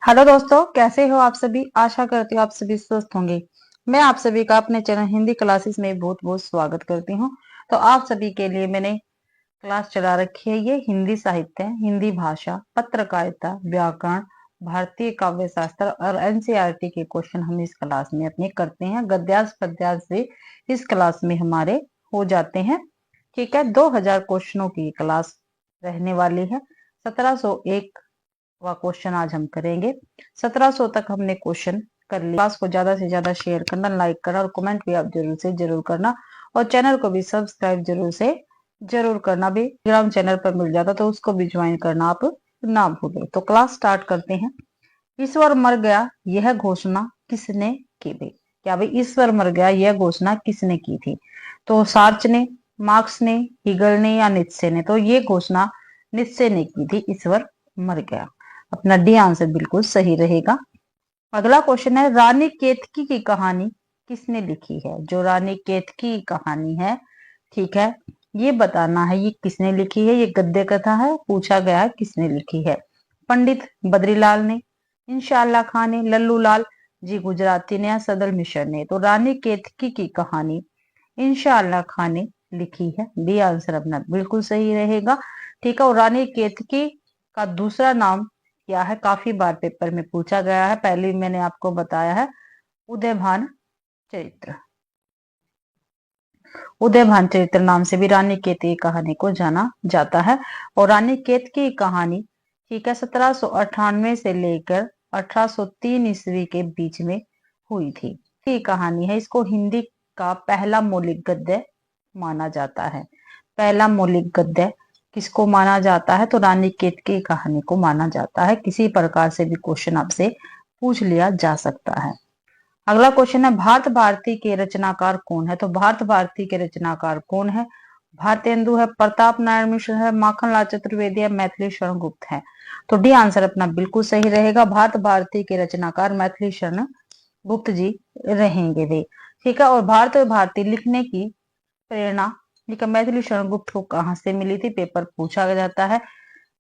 Hello दोस्तों, कैसे हो आप सभी। आशा करती हूँ आप सभी स्वस्थ होंगे। मैं आप सभी का अपने चैनल हिंदी क्लासेस में बहुत बहुत स्वागत करती हूँ। तो आप सभी के लिए मैंने क्लास चला रखी है। ये हिंदी साहित्य, हिंदी भाषा, पत्रकारिता, व्याकरण, भारतीय काव्य शास्त्र और एनसीईआरटी के क्वेश्चन हम इस क्लास में अपने करते हैं। गद्यांश पद्यांश भी इस क्लास में हमारे हो जाते हैं। ठीक है, 2000 क्वेश्चनों की क्लास रहने वाली है। 1701 वह क्वेश्चन आज हम करेंगे। 1700 तक हमने क्वेश्चन कर लिया। क्लास को ज्यादा से ज्यादा शेयर करना, लाइक करना और कमेंट भी आप जरूर से जरूर करना और चैनल को भी सब्सक्राइब जरूर से जरूर करना। भी टेलीग्राम चैनल पर मिल जाता तो उसको भी ज्वाइन करना आप ना भूलें। तो क्लास स्टार्ट करते हैं। ईश्वर मर गया यह घोषणा किसने की थी। क्या भाई, ईश्वर मर गया यह घोषणा किसने की थी? तो सार्च ने, मार्क्स ने, हीगल ने या नीत्शे ने? तो ये घोषणा नीत्शे ने की थी, ईश्वर मर गया। अपना डी आंसर बिल्कुल सही रहेगा। अगला क्वेश्चन है, रानी केतकी की कहानी किसने लिखी है? जो रानी केतकी की कहानी है, ठीक है, ये बताना है ये किसने लिखी है। ये गद्य कथा है, पूछा गया है किसने लिखी है। पंडित बद्रीलाल ने, इंशाअल्लाह खान ने, लल्लू लाल जी गुजराती ने या सदल मिश्र ने? तो रानी केतकी की कहानी इंशाअल्लाह खान ने लिखी है। बी आंसर अपना बिल्कुल सही रहेगा। ठीक है, और रानी केतकी का दूसरा नाम क्या है? काफी बार पेपर में पूछा गया है। पहले मैंने आपको बताया है, उदयभान चरित्र। उदयभान चरित्र नाम से भी रानी केतकी की कहानी को जाना जाता है। और रानी केतकी की कहानी, ठीक है, 1798 से लेकर 1803 ईस्वी के बीच में हुई थी। ये कहानी है, इसको हिंदी का पहला मौलिक गद्य माना जाता है। पहला मौलिक गद्य किसको माना जाता है? तो रानी केतकी की कहानी को माना जाता है। किसी प्रकार से भी क्वेश्चन आपसे पूछ लिया जा सकता है। अगला क्वेश्चन है, भारत भारती के रचनाकार कौन है? तो भारत भारती के रचनाकार कौन है? भारतेंदु है, प्रताप नारायण मिश्र है, माखनलाल चतुर्वेदी है, मैथिली शरण गुप्त है? तो डी आंसर अपना बिल्कुल सही रहेगा। भारत भारती के रचनाकार मैथिली शरण गुप्त जी रहेंगे वे। ठीक है, और भारत भारती लिखने की प्रेरणा, ठीक है, मैथिली शरण गुप्त को कहाँ से मिली थी? पेपर पूछा जाता है,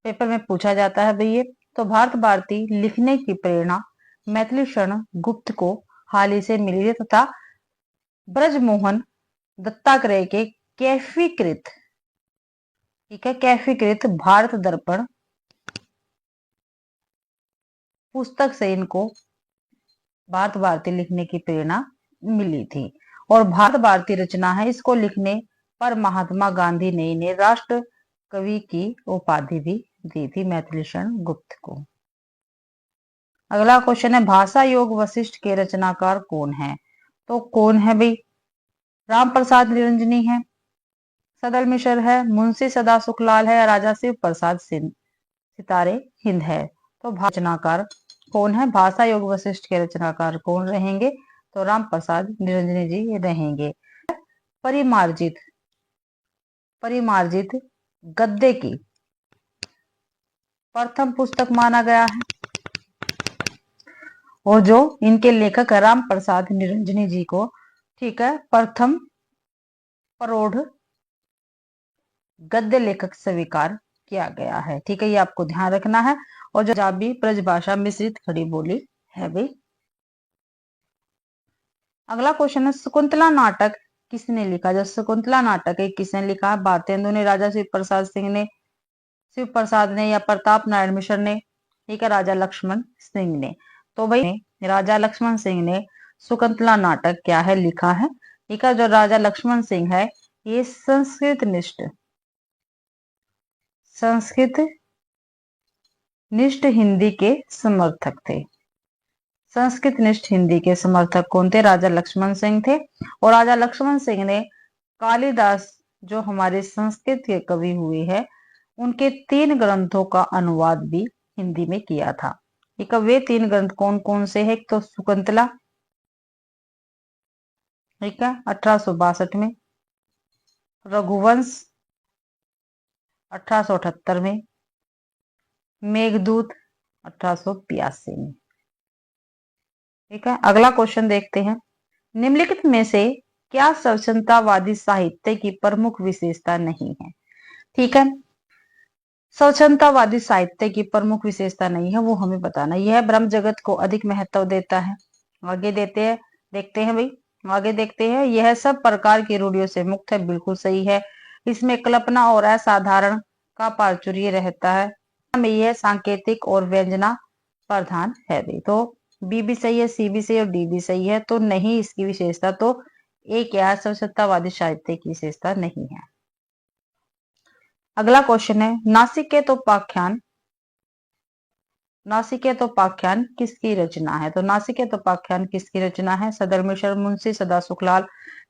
पेपर में पूछा जाता है भैया। तो भारत भारती लिखने की प्रेरणा मैथिली शरण गुप्त को हाल ही से मिली है तथा ब्रजमोहन दत्तात्रेय के कैफीकृत, ठीक है, कैफीकृत भारत दर्पण पुस्तक से इनको भारत भारती लिखने की प्रेरणा मिली थी। और भारत भारती रचना है, इसको लिखने पर महात्मा गांधी ने इन्हें राष्ट्र कवि की उपाधि भी दी थी, मैथिली शरण गुप्त को। अगला क्वेश्चन है, भाषा योग वशिष्ठ के रचनाकार कौन है? तो कौन है भाई? राम प्रसाद निरंजनी है, सदल मिश्र है, मुंशी सदा सुखलाल है, राजा शिव प्रसाद सितारे हिंद है? तो रचनाकार कौन है? भाषा योग वशिष्ठ के रचनाकार कौन रहेंगे? तो राम प्रसाद निरंजनी जी रहेंगे। परिमार्जित, परिमार्जित गद्य की प्रथम पुस्तक माना गया है। और जो इनके लेखक राम प्रसाद निरंजनी जी को, ठीक है, प्रथम प्रौढ़ गद्य लेखक स्वीकार किया गया है। ठीक है, ये आपको ध्यान रखना है। और जो पंजाबी ब्रजभाषा मिश्रित खड़ी बोली है भाई। अगला क्वेश्चन है, शकुंतला नाटक किसने लिखा? जो शकुंतला नाटक है किसने लिखा? भारतेंदु ने, राजा शिव प्रसाद सिंह ने, शिव प्रसाद ने या प्रताप नारायण मिश्र ने? ठीक है, राजा लक्ष्मण सिंह ने। तो भाई राजा लक्ष्मण सिंह ने शकुंतला नाटक क्या है लिखा है। ठीक है, जो राजा लक्ष्मण सिंह है ये संस्कृत निष्ठ हिंदी के समर्थक थे। संस्कृत निष्ठ हिंदी के समर्थक कौन थे? राजा लक्ष्मण सिंह थे। और राजा लक्ष्मण सिंह ने कालिदास, जो हमारे संस्कृत के कवि हुए हैं, उनके 3 ग्रंथों का अनुवाद भी हिंदी में किया था। ठीक है, वे 3 ग्रंथ कौन कौन से हैं? एक तो शकुंतला, ठीक है, 1862 में, रघुवंश 1878 में, मेघदूत 1882 में। ठीक है, अगला क्वेश्चन देखते हैं, निम्नलिखित में से क्या स्वतंत्रतावादी साहित्य की प्रमुख विशेषता नहीं है? ठीक है, स्वच्छंदतावादी साहित्य की प्रमुख विशेषता नहीं है, वो हमें बताना। यह ब्रह्म जगत को अधिक महत्व देता है। आगे देते हैं, देखते हैं भाई, आगे देखते हैं। यह सब प्रकार की रूढ़ियों से मुक्त है, बिल्कुल सही है। इसमें कल्पना और असाधारण का प्राचुर्य रहता है। में यह सांकेतिक और व्यंजना प्रधान है भाई। तो बी भी सही है, सी भी सही और डी भी सही है। तो नहीं इसकी विशेषता, तो एक क्या है, स्वच्छतावादी साहित्य की विशेषता नहीं है। अगला क्वेश्चन है, नासिकेतोपाख्यान किसकी रचना है? तो नासिकेतोपाख्यान किसकी रचना है? सदर मिश्र, मुंशी सदा सुखलाल,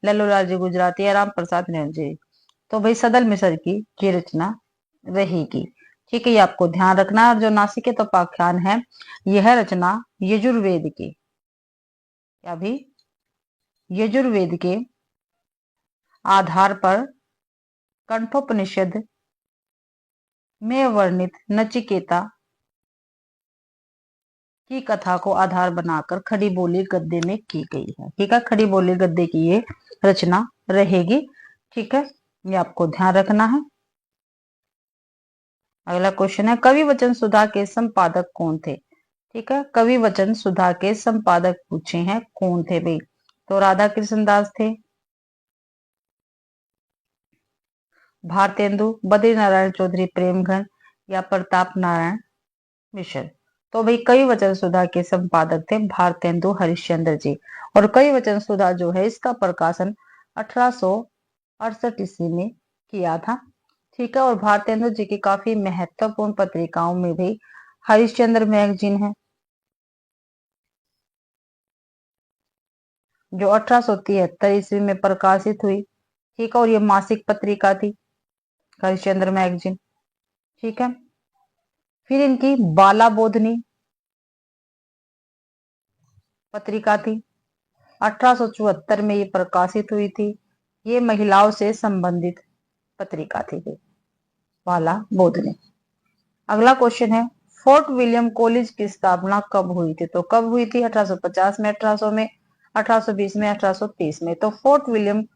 लल्लूलाल जी गुजराती या राम प्रसाद निरंजन। तो भाई सदर मिश्र की ये रचना रहेगी। ठीक है, ये आपको ध्यान रखना। और जो नासिकेतोपाख्यान है, यह रचना यजुर्वेद की, क्या भी, यजुर्वेद के आधार पर कण्ठोपनिषद में वर्णित नचिकेता की कथा को आधार बनाकर खड़ी बोली गद्य में की गई है। ठीक है, खड़ी बोली गद्य की ये रचना रहेगी। ठीक है, ये आपको ध्यान रखना है। अगला क्वेश्चन है, कवि वचन सुधा के संपादक कौन थे? ठीक है, कवि वचन सुधा के संपादक पूछे हैं, कौन थे भाई? तो राधा कृष्ण दास थे, भारतेंदु, बद्री नारायण चौधरी प्रेमघन या प्रताप नारायण मिश्र। तो भाई कवि वचन सुधा के संपादक थे भारतेंदु हरिश्चंद्र जी। और कवि वचन सुधा जो है, इसका प्रकाशन 1868 ईस्वी में किया था। ठीक है, और भारतेंदु जी की काफी महत्वपूर्ण पत्रिकाओं में भी हरिश्चंद्र मैगजीन है, जो 1873 ईस्वी में प्रकाशित हुई। ठीक है, और ये मासिक पत्रिका थी हरिश्चंद्र मैगजीन। ठीक है, फिर इनकी बाला बोधनी पत्रिका थी, 1874 में ये प्रकाशित हुई थी। ये महिलाओं से संबंधित पत्रिका थी बाला बोधनी। अगला क्वेश्चन है, फोर्ट विलियम कॉलेज की स्थापना कब हुई थी? तो कब हुई थी? 1850 में, 1800 में, 1820 में, 1830 में। तो फोर्ट विलियम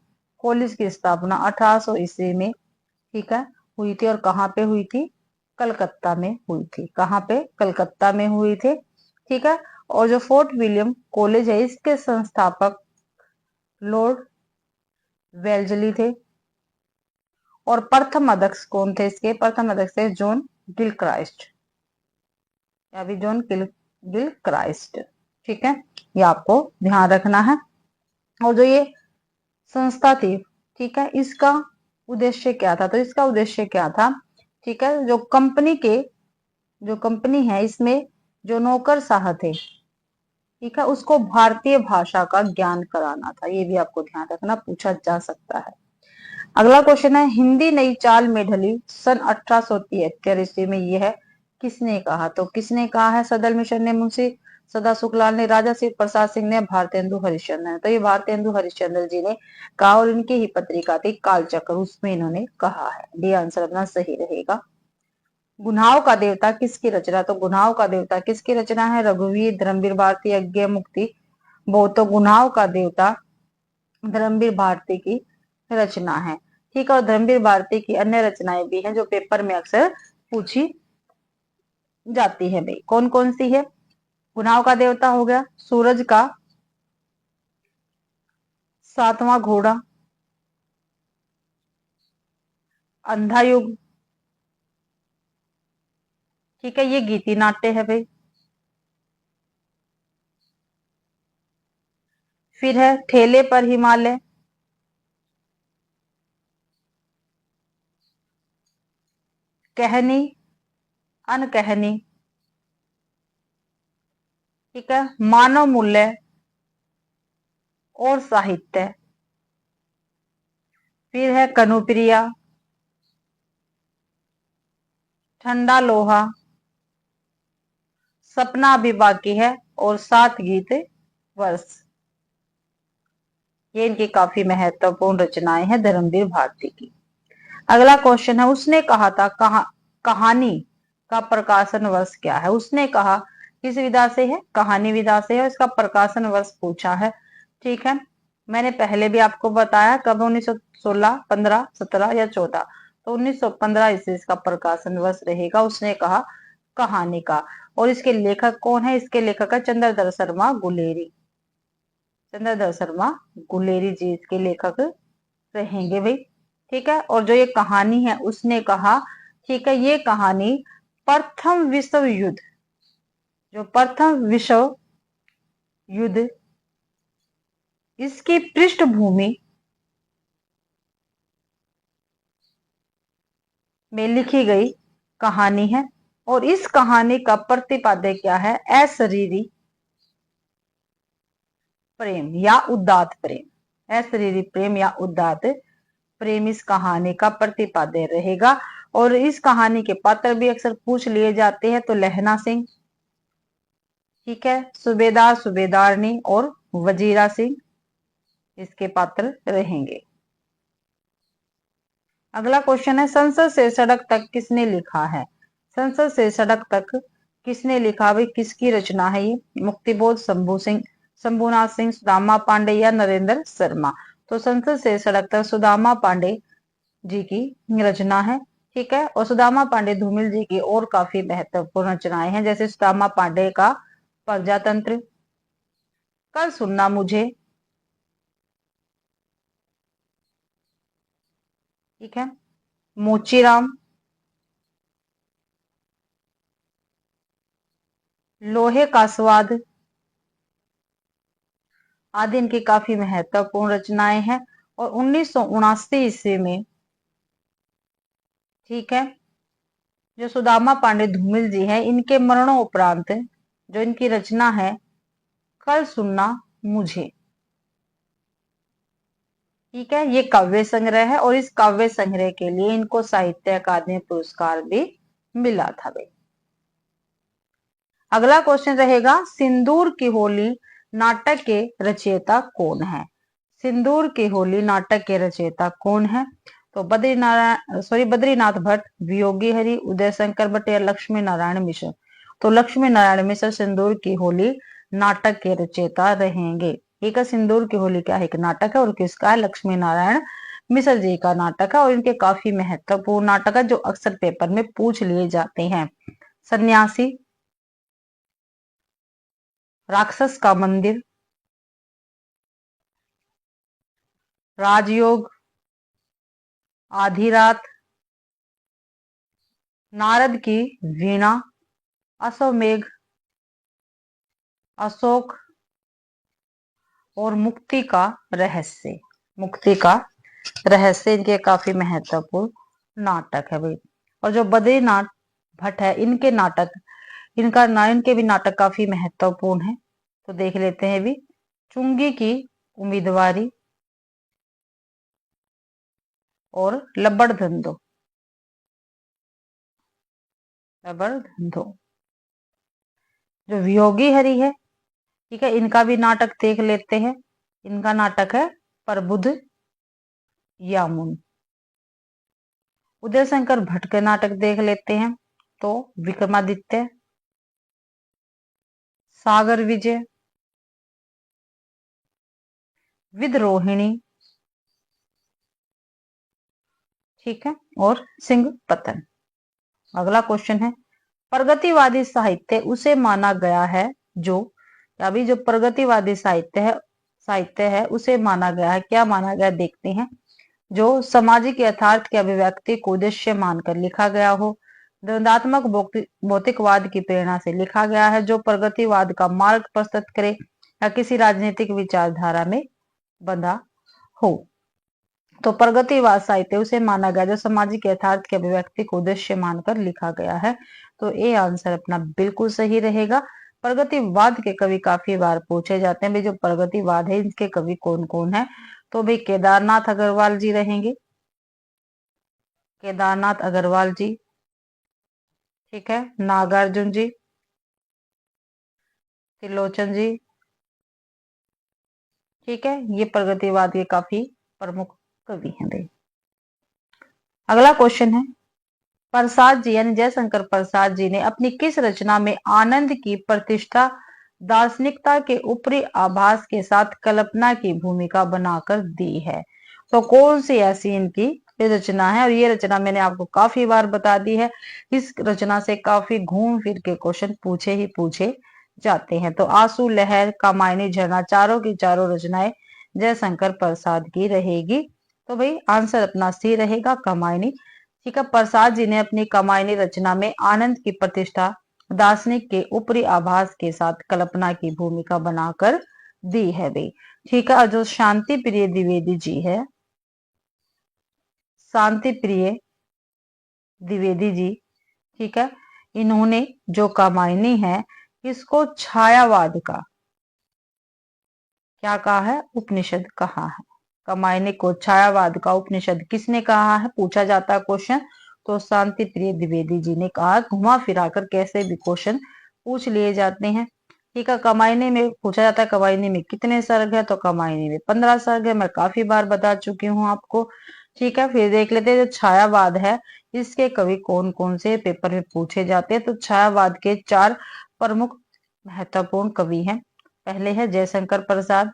कॉलेज की स्थापना 1800 ईस्वी में, ठीक है, हुई थी। और कहाँ पे हुई थी? कलकत्ता में हुई थी। कहाँ पे? कलकत्ता में हुई थी। ठीक है, और जो फोर्ट विलियम कॉलेज है, इसके संस्थापक लॉर्ड वेल्जली थे। और प्रथम अध्यक्ष कौन थे इसके? प्रथम अध्यक्ष थे जॉन गिलक्राइस्ट, या भी जॉन गिलक्राइस्ट। ठीक है, ये आपको ध्यान रखना है। और जो ये संस्था थी, ठीक है, इसका उद्देश्य क्या था? तो इसका उद्देश्य क्या था? ठीक है, जो कंपनी है, इसमें जो नौकरशाह थे, ठीक है, उसको भारतीय भाषा का ज्ञान कराना था। ये भी आपको ध्यान रखना, पूछा जा सकता है। अगला क्वेश्चन है, हिंदी नई चाल में ढली सन 1873 ईस्वी में, यह किसने कहा? तो किसने कहा है? सदर मिशन ने, मुंशी सदा सुखलाल ने, राजा शिव प्रसाद सिंह ने, भारतेंदु हरिश्चंद्र ने। तो ये भारतेंदु हरिश्चंद्र जी ने कहा, और इनकी ही पत्रिका थी कालचक्र, उसमें इन्होंने कहा है। डी आंसर अपना सही रहेगा। गुनाहों का देवता किसकी रचना? तो गुनाहों का देवता किसकी रचना है? रघुवीर, धर्मवीर भारती, यज्ञ मुक्ति बहुत। तो गुनाहों का देवता धर्मवीर भारती की रचना है। ठीक है, और धर्मवीर भारती की अन्य रचनाएं भी हैं, जो पेपर में अक्सर पूछी जाती है भाई। कौन कौन सी है? गुनाहों का देवता हो गया, सूरज का 7वां घोड़ा, अंधा युग, ठीक है, ये गीति नाट्य है भाई। फिर है ठेले पर हिमालय, कहनी अनकहनी, ठीक है, मानव मूल्य और साहित्य, फिर है कनुप्रिया, ठंडा लोहा, सपना अभी बाकी है, और 7 गीत वर्ष। ये इनकी काफी महत्वपूर्ण रचनाएं हैं धर्मवीर भारती की। अगला क्वेश्चन है, उसने कहा था कहानी का प्रकाशन वर्ष क्या है? उसने कहा किस विधा से है? कहानी विधा से है। इसका प्रकाशन वर्ष पूछा है। ठीक है, मैंने पहले भी आपको बताया, कब 1916, 15, 17 या 14। तो 1915 ईस्वी इसका प्रकाशन वर्ष रहेगा। उसने कहा कहानी का। और इसके लेखक कौन है? इसके लेखक है चंद्रधर शर्मा गुलेरी। चंद्रधर शर्मा गुलेरी जी इसके लेखक रहेंगे भाई। ठीक है। और जो ये कहानी है उसने कहा, ठीक है, ये कहानी प्रथम विश्व युद्ध, जो प्रथम विश्व युद्ध इसकी पृष्ठभूमि में लिखी गई कहानी है। और इस कहानी का प्रतिपाद्य क्या है? अशरीरी प्रेम या उदात्त प्रेम। अशरीरी प्रेम या उदात्त प्रेम इस कहानी का प्रतिपाद्य रहेगा। और इस कहानी के पात्र भी अक्सर पूछ लिए जाते हैं। तो लहना सिंह, ठीक है, सूबेदार सूबेदारनी और वजीरा सिंह इसके पात्र रहेंगे। अगला क्वेश्चन है, संसद से सड़क तक किसने लिखा है? संसद से सड़क तक किसने लिखा? भाई किसकी रचना है ये? मुक्तिबोध, शंभू सिंह, शंभूनाथ सिंह, सुदामा पांडे या नरेंद्र शर्मा? तो संसद से सड़क तक सुदामा पांडे जी की रचना है। ठीक है। और सुदामा पांडे धूमिल जी की और काफी महत्वपूर्ण रचनाएं हैं, जैसे सुदामा पांडे का प्रजातंत्र, कल सुनना मुझे, ठीक है, मोचीराम, लोहे का स्वाद आदि इनकी काफी महत्वपूर्ण रचनाएं हैं। और 1979 ईस्वी में, ठीक है, जो सुदामा पांडे धूमिल जी हैं, इनके मरणोपरांत जो इनकी रचना है कल सुनना मुझे, ठीक है, ये काव्य संग्रह है। और इस काव्य संग्रह के लिए इनको साहित्य अकादमी पुरस्कार भी मिला था भाई। अगला क्वेश्चन रहेगा, सिंदूर की होली नाटक के रचयिता कौन है? सिंदूर की होली नाटक के रचयिता कौन है? तो बद्रीनाथ भट्ट, वियोगी हरि, उदय शंकर भट्ट या लक्ष्मी नारायण मिश्र? तो लक्ष्मी नारायण मिश्र सिंदूर की होली नाटक के रचयिता रहेंगे। एक सिंदूर की होली क्या है? एक नाटक है। और किसका है? लक्ष्मी नारायण मिश्र जी का नाटक है। और इनके काफी महत्वपूर्ण नाटक है जो अक्सर पेपर में पूछ लिए जाते हैं। सन्यासी, राक्षस का मंदिर, राजयोग, आधी रात, नारद की वीणा, अश्वमेघ, अशोक और मुक्ति का रहस्य। मुक्ति का रहस्य इनके काफी महत्वपूर्ण नाटक है भाई। और जो बद्रीनाथ भट्ट है इनके नाटक, इनके भी नाटक काफी महत्वपूर्ण है। तो देख लेते हैं भी, चुंगी की उम्मीदवारी और लबड़ धंधो, लबड़ धंधो। जो वियोगी हरि है, ठीक है, इनका भी नाटक देख लेते हैं। इनका नाटक है प्रबुद्ध यामुन। उदय शंकर भट्ट के नाटक देख लेते हैं। तो विक्रमादित्य, सागर विजय, विद्रोहिणी, ठीक है, और सिंह पतन। अगला क्वेश्चन है, प्रगतिवादी साहित्य उसे माना गया है जो, अभी जो प्रगतिवादी साहित्य है उसे माना गया है, क्या माना गया देखते हैं। जो सामाजिक यथार्थ की अभिव्यक्ति को उद्देश्य मानकर लिखा गया हो, द्वंदात्मक भौतिकवाद की प्रेरणा से लिखा गया है, जो प्रगतिवाद का मार्ग प्रस्तुत करे या किसी राजनीतिक विचारधारा में बंधा हो। तो प्रगतिवाद साहित्य उसे माना गया जो सामाजिक यथार्थ के अभिव्यक्ति को उद्देश्य मानकर लिखा गया है। तो ये आंसर अपना बिल्कुल सही रहेगा। प्रगतिवाद के कवि काफी बार पूछे जाते हैं भाई, जो प्रगतिवाद है इसके कवि कौन कौन है? तो भाई केदारनाथ अग्रवाल जी रहेंगे, केदारनाथ अग्रवाल जी, ठीक है, नागार्जुन जी, त्रिलोचन जी, ठीक है, ये प्रगतिवाद के काफी प्रमुख कवि हैं भाई। अगला क्वेश्चन है, प्रसाद जी यानी जयशंकर प्रसाद जी ने अपनी किस रचना में आनंद की प्रतिष्ठा दार्शनिकता के ऊपरी आभास के साथ कल्पना की भूमिका बनाकर दी है? तो कौन सी ऐसी इनकी ये रचना है और ये रचना मैंने आपको काफी बार बता दी है। इस रचना से काफी घूम फिर के क्वेश्चन पूछे जाते हैं। तो आंसू लहर, कामायनी, झरना, चारों की चारों रचनाएं जयशंकर प्रसाद की रहेगी। तो भाई आंसर अपना सी रहेगा, कामायनी। ठीक है, प्रसाद जी ने अपनी कामायनी रचना में आनंद की प्रतिष्ठा दार्शनिक के ऊपरी आभास के साथ कल्पना की भूमिका बनाकर दी है भाई। ठीक है, और जो शांति प्रिय द्विवेदी जी है, शांति प्रिय द्विवेदी जी, ठीक है, इन्होंने जो कामायनी है इसको छायावाद का क्या कहा है, उपनिषद कहा है। कामायनी को छायावाद का उपनिषद किसने कहा है, पूछा जाता है क्वेश्चन, तो शांति प्रिय द्विवेदी जी ने कहा। घुमा फिराकर कैसे भी क्वेश्चन पूछ लिए जाते हैं। ठीक है, कामायनी में पूछा जाता है कामायनी में कितने सर्ग है, तो कामायनी में 15 सर्ग है, मैं काफी बार बता चुकी हूँ आपको। ठीक है, फिर देख लेते हैं जो छायावाद है इसके कवि कौन कौन से पेपर में पूछे जाते हैं। तो छायावाद के 4 प्रमुख महत्वपूर्ण कवि हैं। पहले है जयशंकर प्रसाद,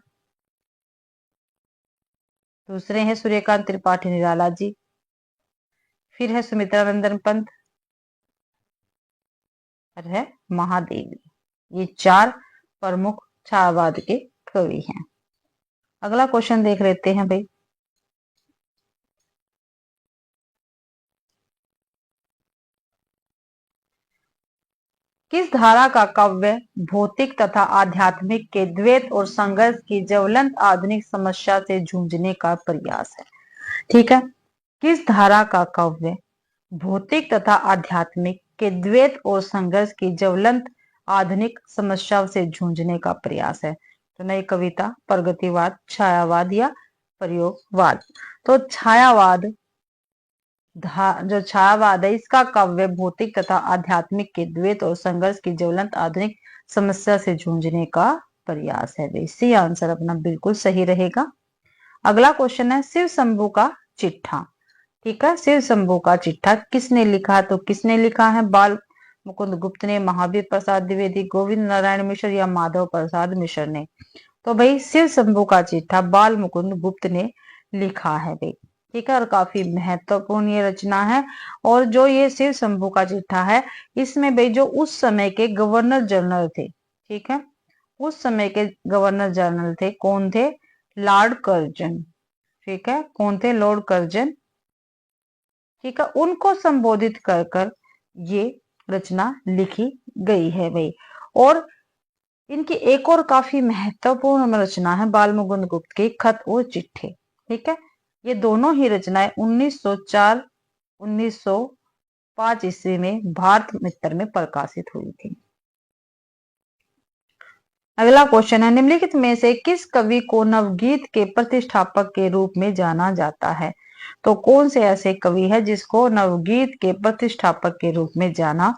दूसरे हैं सूर्यकांत त्रिपाठी निराला जी, फिर है सुमित्रा नंदन पंत और है महादेवी। ये 4 प्रमुख छायावाद के कवि हैं। अगला क्वेश्चन देख लेते हैं भाई। किस धारा का काव्य भौतिक तथा आध्यात्मिक के द्वैत और संघर्ष की ज्वलंत आधुनिक समस्या से जूझने का प्रयास है। ठीक है, किस धारा का काव्य भौतिक तथा आध्यात्मिक के द्वैत और संघर्ष की ज्वलंत आधुनिक समस्याओं से जूझने का प्रयास है। तो नई कविता, प्रगतिवाद, छायावाद या प्रयोगवाद। तो छायावाद, जो छायावाद है इसका काव्य भौतिक तथा आध्यात्मिक के द्वैत और संघर्ष की ज्वलंत आधुनिक समस्या से जूझने का प्रयास है। इसी आंसर अपना बिल्कुल सही रहेगा। अगला क्वेश्चन है शिव शंभू का चिट्ठा। ठीक है, शिव शंभू का चिट्ठा किसने लिखा, तो किसने लिखा है, बाल मुकुंद गुप्त ने, महावीर प्रसाद द्विवेदी, गोविंद नारायण मिश्र या माधव प्रसाद मिश्र ने। तो भाई शिव शंभू का चिट्ठा बाल मुकुंद गुप्त ने लिखा है भाई। ठीक है, और काफी महत्वपूर्ण ये रचना है। और जो ये शिव शंभू का चिट्ठा है इसमें भाई जो उस समय के गवर्नर जनरल थे, ठीक है, उस समय के गवर्नर जनरल थे, कौन थे, लॉर्ड कर्जन। ठीक है, कौन थे, लॉर्ड कर्जन। ठीक है, उनको संबोधित कर कर ये रचना लिखी गई है भाई। और इनकी एक और काफी महत्वपूर्ण रचना है बाल मुकुंद गुप्त की खत और चिट्ठे। ठीक है, ये दोनों ही रचनाएं 1904 1905 ईस्वी में भारत मित्र में प्रकाशित हुई थी। अगला क्वेश्चन है निम्नलिखित में से किस कवि को नवगीत के प्रतिष्ठापक के रूप में जाना जाता है। तो कौन से ऐसे कवि है जिसको नवगीत के प्रतिष्ठापक के रूप में जाना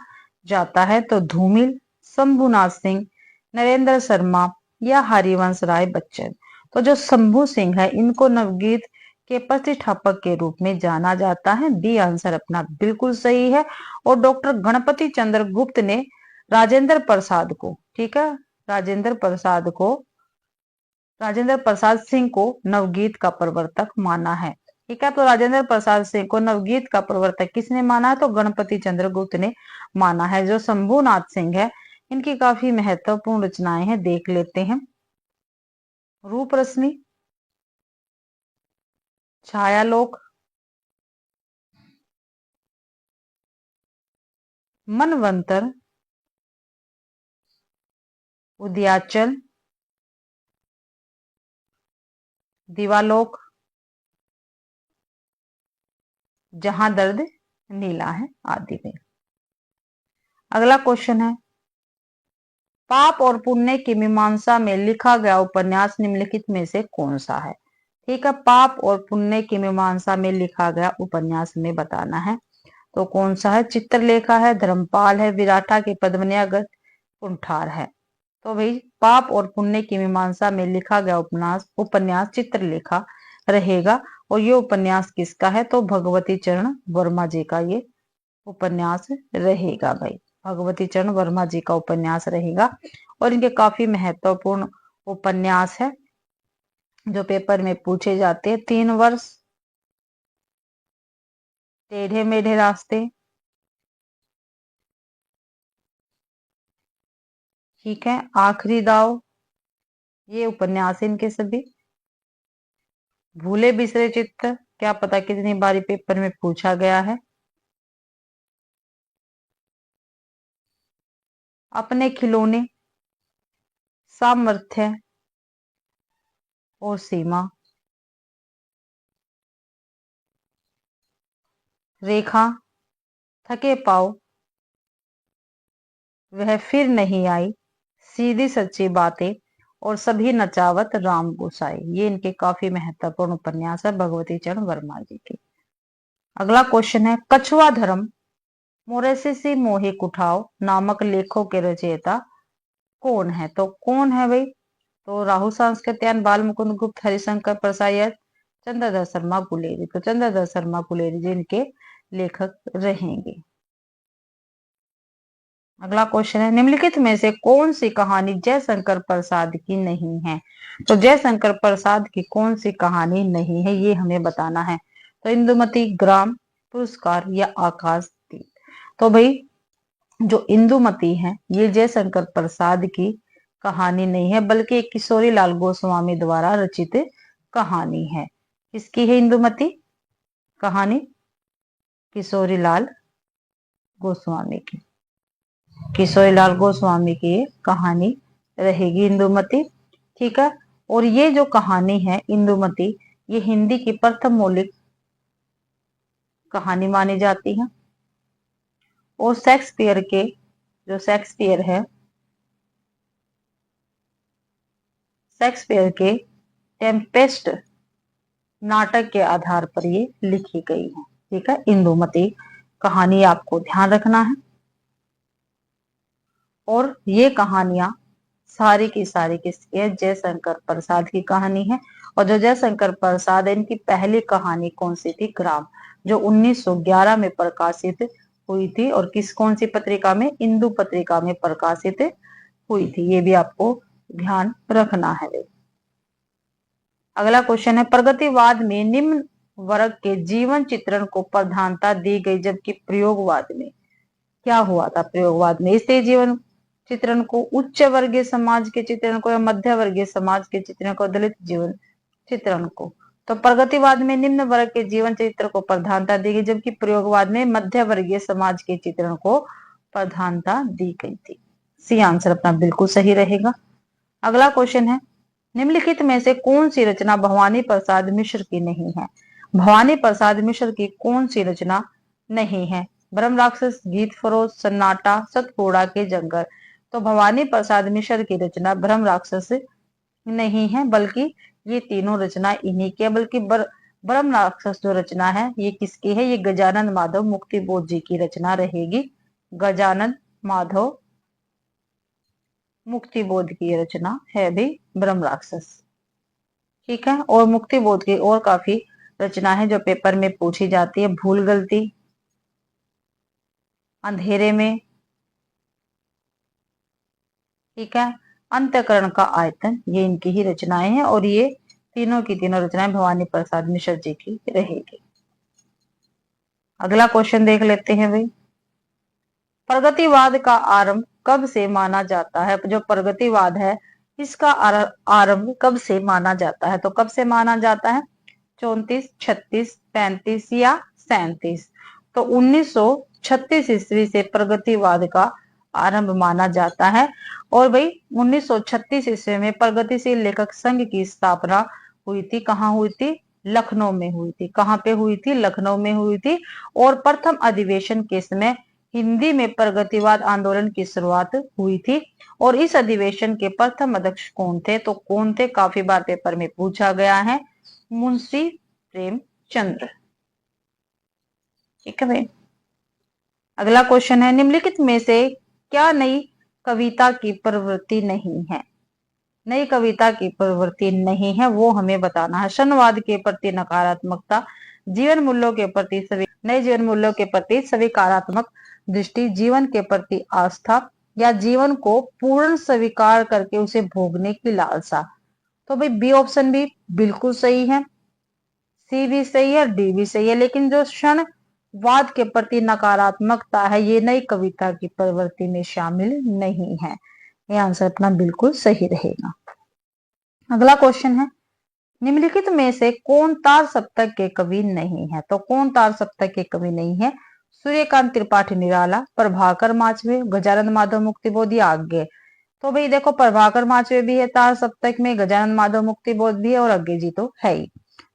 जाता है, तो धूमिल, शंभुनाथ सिंह, नरेंद्र शर्मा या हरिवंश राय बच्चन। तो जो शंभू सिंह है इनको नवगीत के प्रतिष्ठापक के रूप में जाना जाता है। बी आंसर अपना बिल्कुल सही है। और डॉक्टर गणपति चंद्र गुप्त ने राजेंद्र प्रसाद को, ठीक है, राजेंद्र प्रसाद को, राजेंद्र प्रसाद सिंह को नवगीत का प्रवर्तक माना है। ठीक है, तो राजेंद्र प्रसाद सिंह को नवगीत का प्रवर्तक किसने माना है, तो गणपति चंद्र गुप्त ने माना है। जो शंभुनाथ सिंह है इनकी काफी महत्वपूर्ण रचनाएं हैं, देख लेते हैं। रूप रश्मि, छायालोक, मनवंतर, उद्याचल, दिवालोक, जहां दर्द नीला है आदि में। अगला क्वेश्चन है पाप और पुण्य की मीमांसा में लिखा गया उपन्यास निम्नलिखित में से कौन सा है। ठीक है, पाप और पुण्य की मीमांसा में लिखा गया उपन्यास में बताना है, तो कौन सा है, चित्रलेखा है, धर्मपाल है, विराटा की पद्मनियागत, कुंठार है। तो भाई पाप और पुण्य की मीमांसा में लिखा गया उपन्यास चित्रलेखा रहेगा। और ये उपन्यास किसका है, तो भगवती चरण वर्मा जी का ये उपन्यास रहेगा भाई। भगवती चरण वर्मा जी का उपन्यास रहेगा। और इनके काफी महत्वपूर्ण उपन्यास है जो पेपर में पूछे जाते हैं। 3 वर्ष, टेढ़े मेढ़े रास्ते, ठीक है। आखिरी दाव, ये उपन्यास इनके सभी। भूले बिसरे चित्त, क्या पता कितनी बारी पेपर में पूछा गया है। अपने खिलौने, सामर्थ्य और सीमा, रेखा, थके पाँव, वह फिर नहीं आई, सीधी सच्ची बातें और सभी नचावत राम गोसाई। ये इनके काफी महत्वपूर्ण उपन्यास है भगवती चरण वर्मा जी के। अगला क्वेश्चन है, कछुआ धर्म मोरेसिसी मोहि कुठाव नामक लेखों के रचयिता कौन है? तो कौन है भाई? तो राहु सांस्कृत्यायन, बाल मुकुंद गुप्त, हरिशंकर प्रसाद, चंद्रधर शर्मा गुलेरी। तो चंद्रधर शर्मा गुलेरी जी इनके लेखक रहेंगे। अगला क्वेश्चन है, निम्नलिखित में से कौन सी कहानी जयशंकर प्रसाद की नहीं है? तो जयशंकर प्रसाद की कौन सी कहानी नहीं है, ये हमें बताना है। तो इंदुमती, ग्राम, पुरस्कार या आकाश दीप। तो भाई जो इंदुमती है ये जयशंकर प्रसाद की कहानी नहीं है, बल्कि एक किशोरी लाल गोस्वामी द्वारा रचित कहानी है। किसकी है इंदुमती कहानी? किशोरी लाल गोस्वामी की। किशोरी लाल गोस्वामी की कहानी रहेगी इंदुमती, ठीक है। और ये जो कहानी है इंदुमती, ये हिंदी की प्रथम मौलिक कहानी मानी जाती है। और शेक्सपियर के, जो शेक्सपियर है, शेक्सपियर के टेम्पेस्ट नाटक के आधार पर ये लिखी गई है, ठीक है। इंदुमती कहानी आपको ध्यान रखना है। और ये कहानियां सारी की सारी किसकी है? जयशंकर प्रसाद की कहानी है। और जो जयशंकर प्रसाद है, इनकी पहली कहानी कौन सी थी? ग्राम, जो 1911 में प्रकाशित हुई थी। और कौन सी पत्रिका में? इंदु पत्रिका में प्रकाशित हुई थी। ये भी आपको ध्यान रखना है। अगला क्वेश्चन है, प्रगतिवाद में निम्न वर्ग के जीवन चित्रण को प्रधानता दी गई, जबकि प्रयोगवाद में क्या हुआ था? प्रयोगवाद में स्त्री जीवन चित्रण को, उच्च वर्गीय समाज के चित्रण को, या मध्य वर्गीय समाज के चित्रण को, दलित जीवन चित्रण को। तो प्रगतिवाद में निम्न वर्ग के जीवन चित्र को प्रधानता दी गई, जबकि प्रयोगवाद में मध्य वर्गीय समाज के चित्रण को प्रधानता दी गई थी। सी आंसर अपना बिल्कुल सही रहेगा। अगला क्वेश्चन है, निम्नलिखित में से कौन सी रचना भवानी प्रसाद मिश्र की नहीं है? भवानी प्रसाद मिश्र की कौन सी रचना नहीं है? ब्रह्म राक्षस, गीत फरोज, सन्नाटा, सतपुड़ा के जंगल। तो भवानी प्रसाद मिश्र की रचना ब्रह्म राक्षस नहीं है, बल्कि ये तीनों रचना इन्हीं की है। बल्कि ब्रह्म राक्षस जो रचना है ये किसकी है? ये गजानन माधव मुक्तिबोध जी की रचना रहेगी। गजानन माधव मुक्तिबोध की रचना है भी ब्रह्म राक्षस, ठीक है। और मुक्तिबोध की और काफी रचना है जो पेपर में पूछी जाती है। भूल गलती, अंधेरे में, ठीक है, अंतःकरण का आयतन, ये इनकी ही रचनाएं हैं। और ये तीनों की तीनों रचनाएं भवानी प्रसाद मिश्र जी की रहेगी। अगला क्वेश्चन देख लेते हैं भाई, प्रगतिवाद का आरंभ कब से माना जाता है? जो प्रगतिवाद है इसका आरंभ कब से माना जाता है? तो कब से माना जाता है? 34, 36, 35 या 37? तो 1936 ईस्वी से प्रगतिवाद का आरंभ माना जाता है। और भाई 1936 ईस्वी में प्रगतिशील लेखक संघ की स्थापना हुई थी। कहाँ हुई थी? लखनऊ में हुई थी। कहाँ पे हुई थी? लखनऊ में हुई थी। और प्रथम अधिवेशन के समय हिंदी में प्रगतिवाद आंदोलन की शुरुआत हुई थी। और इस अधिवेशन के प्रथम अध्यक्ष कौन थे? तो कौन थे? काफी बार पेपर में पूछा गया है, मुंशी प्रेमचंद्र, ठीक है भाई। अगला क्वेश्चन है, निम्नलिखित में से क्या नई कविता की प्रवृत्ति नहीं है? नई कविता की प्रवृत्ति नहीं है वो हमें बताना है। शरणवाद के प्रति नकारात्मकता, जीवन मूल्यों के प्रति नए जीवन मूल्यों के प्रति स्वीकारात्मक दृष्टि, जीवन के प्रति आस्था, या जीवन को पूर्ण स्वीकार करके उसे भोगने की लालसा। तो भाई बी ऑप्शन भी बिल्कुल सही है, सी भी सही है, डी भी सही है। लेकिन जो क्षण वाद के प्रति नकारात्मकता है, ये नई कविता की प्रवृत्ति में शामिल नहीं है। ये आंसर अपना बिल्कुल सही रहेगा। अगला क्वेश्चन है, निम्नलिखित में से कौन तार सप्तक के कवि नहीं है? तो कौन तार सप्तक के कवि नहीं है? सूर्यकांत त्रिपाठी निराला, प्रभाकर माचवे, गजानन माधव मुक्तिबोध या आज्ञे? तो भाई देखो, प्रभाकर माचवे भी है तार सप्तक में, गजानन माधव मुक्तिबोध भी है और आज्ञे जी तो है ही।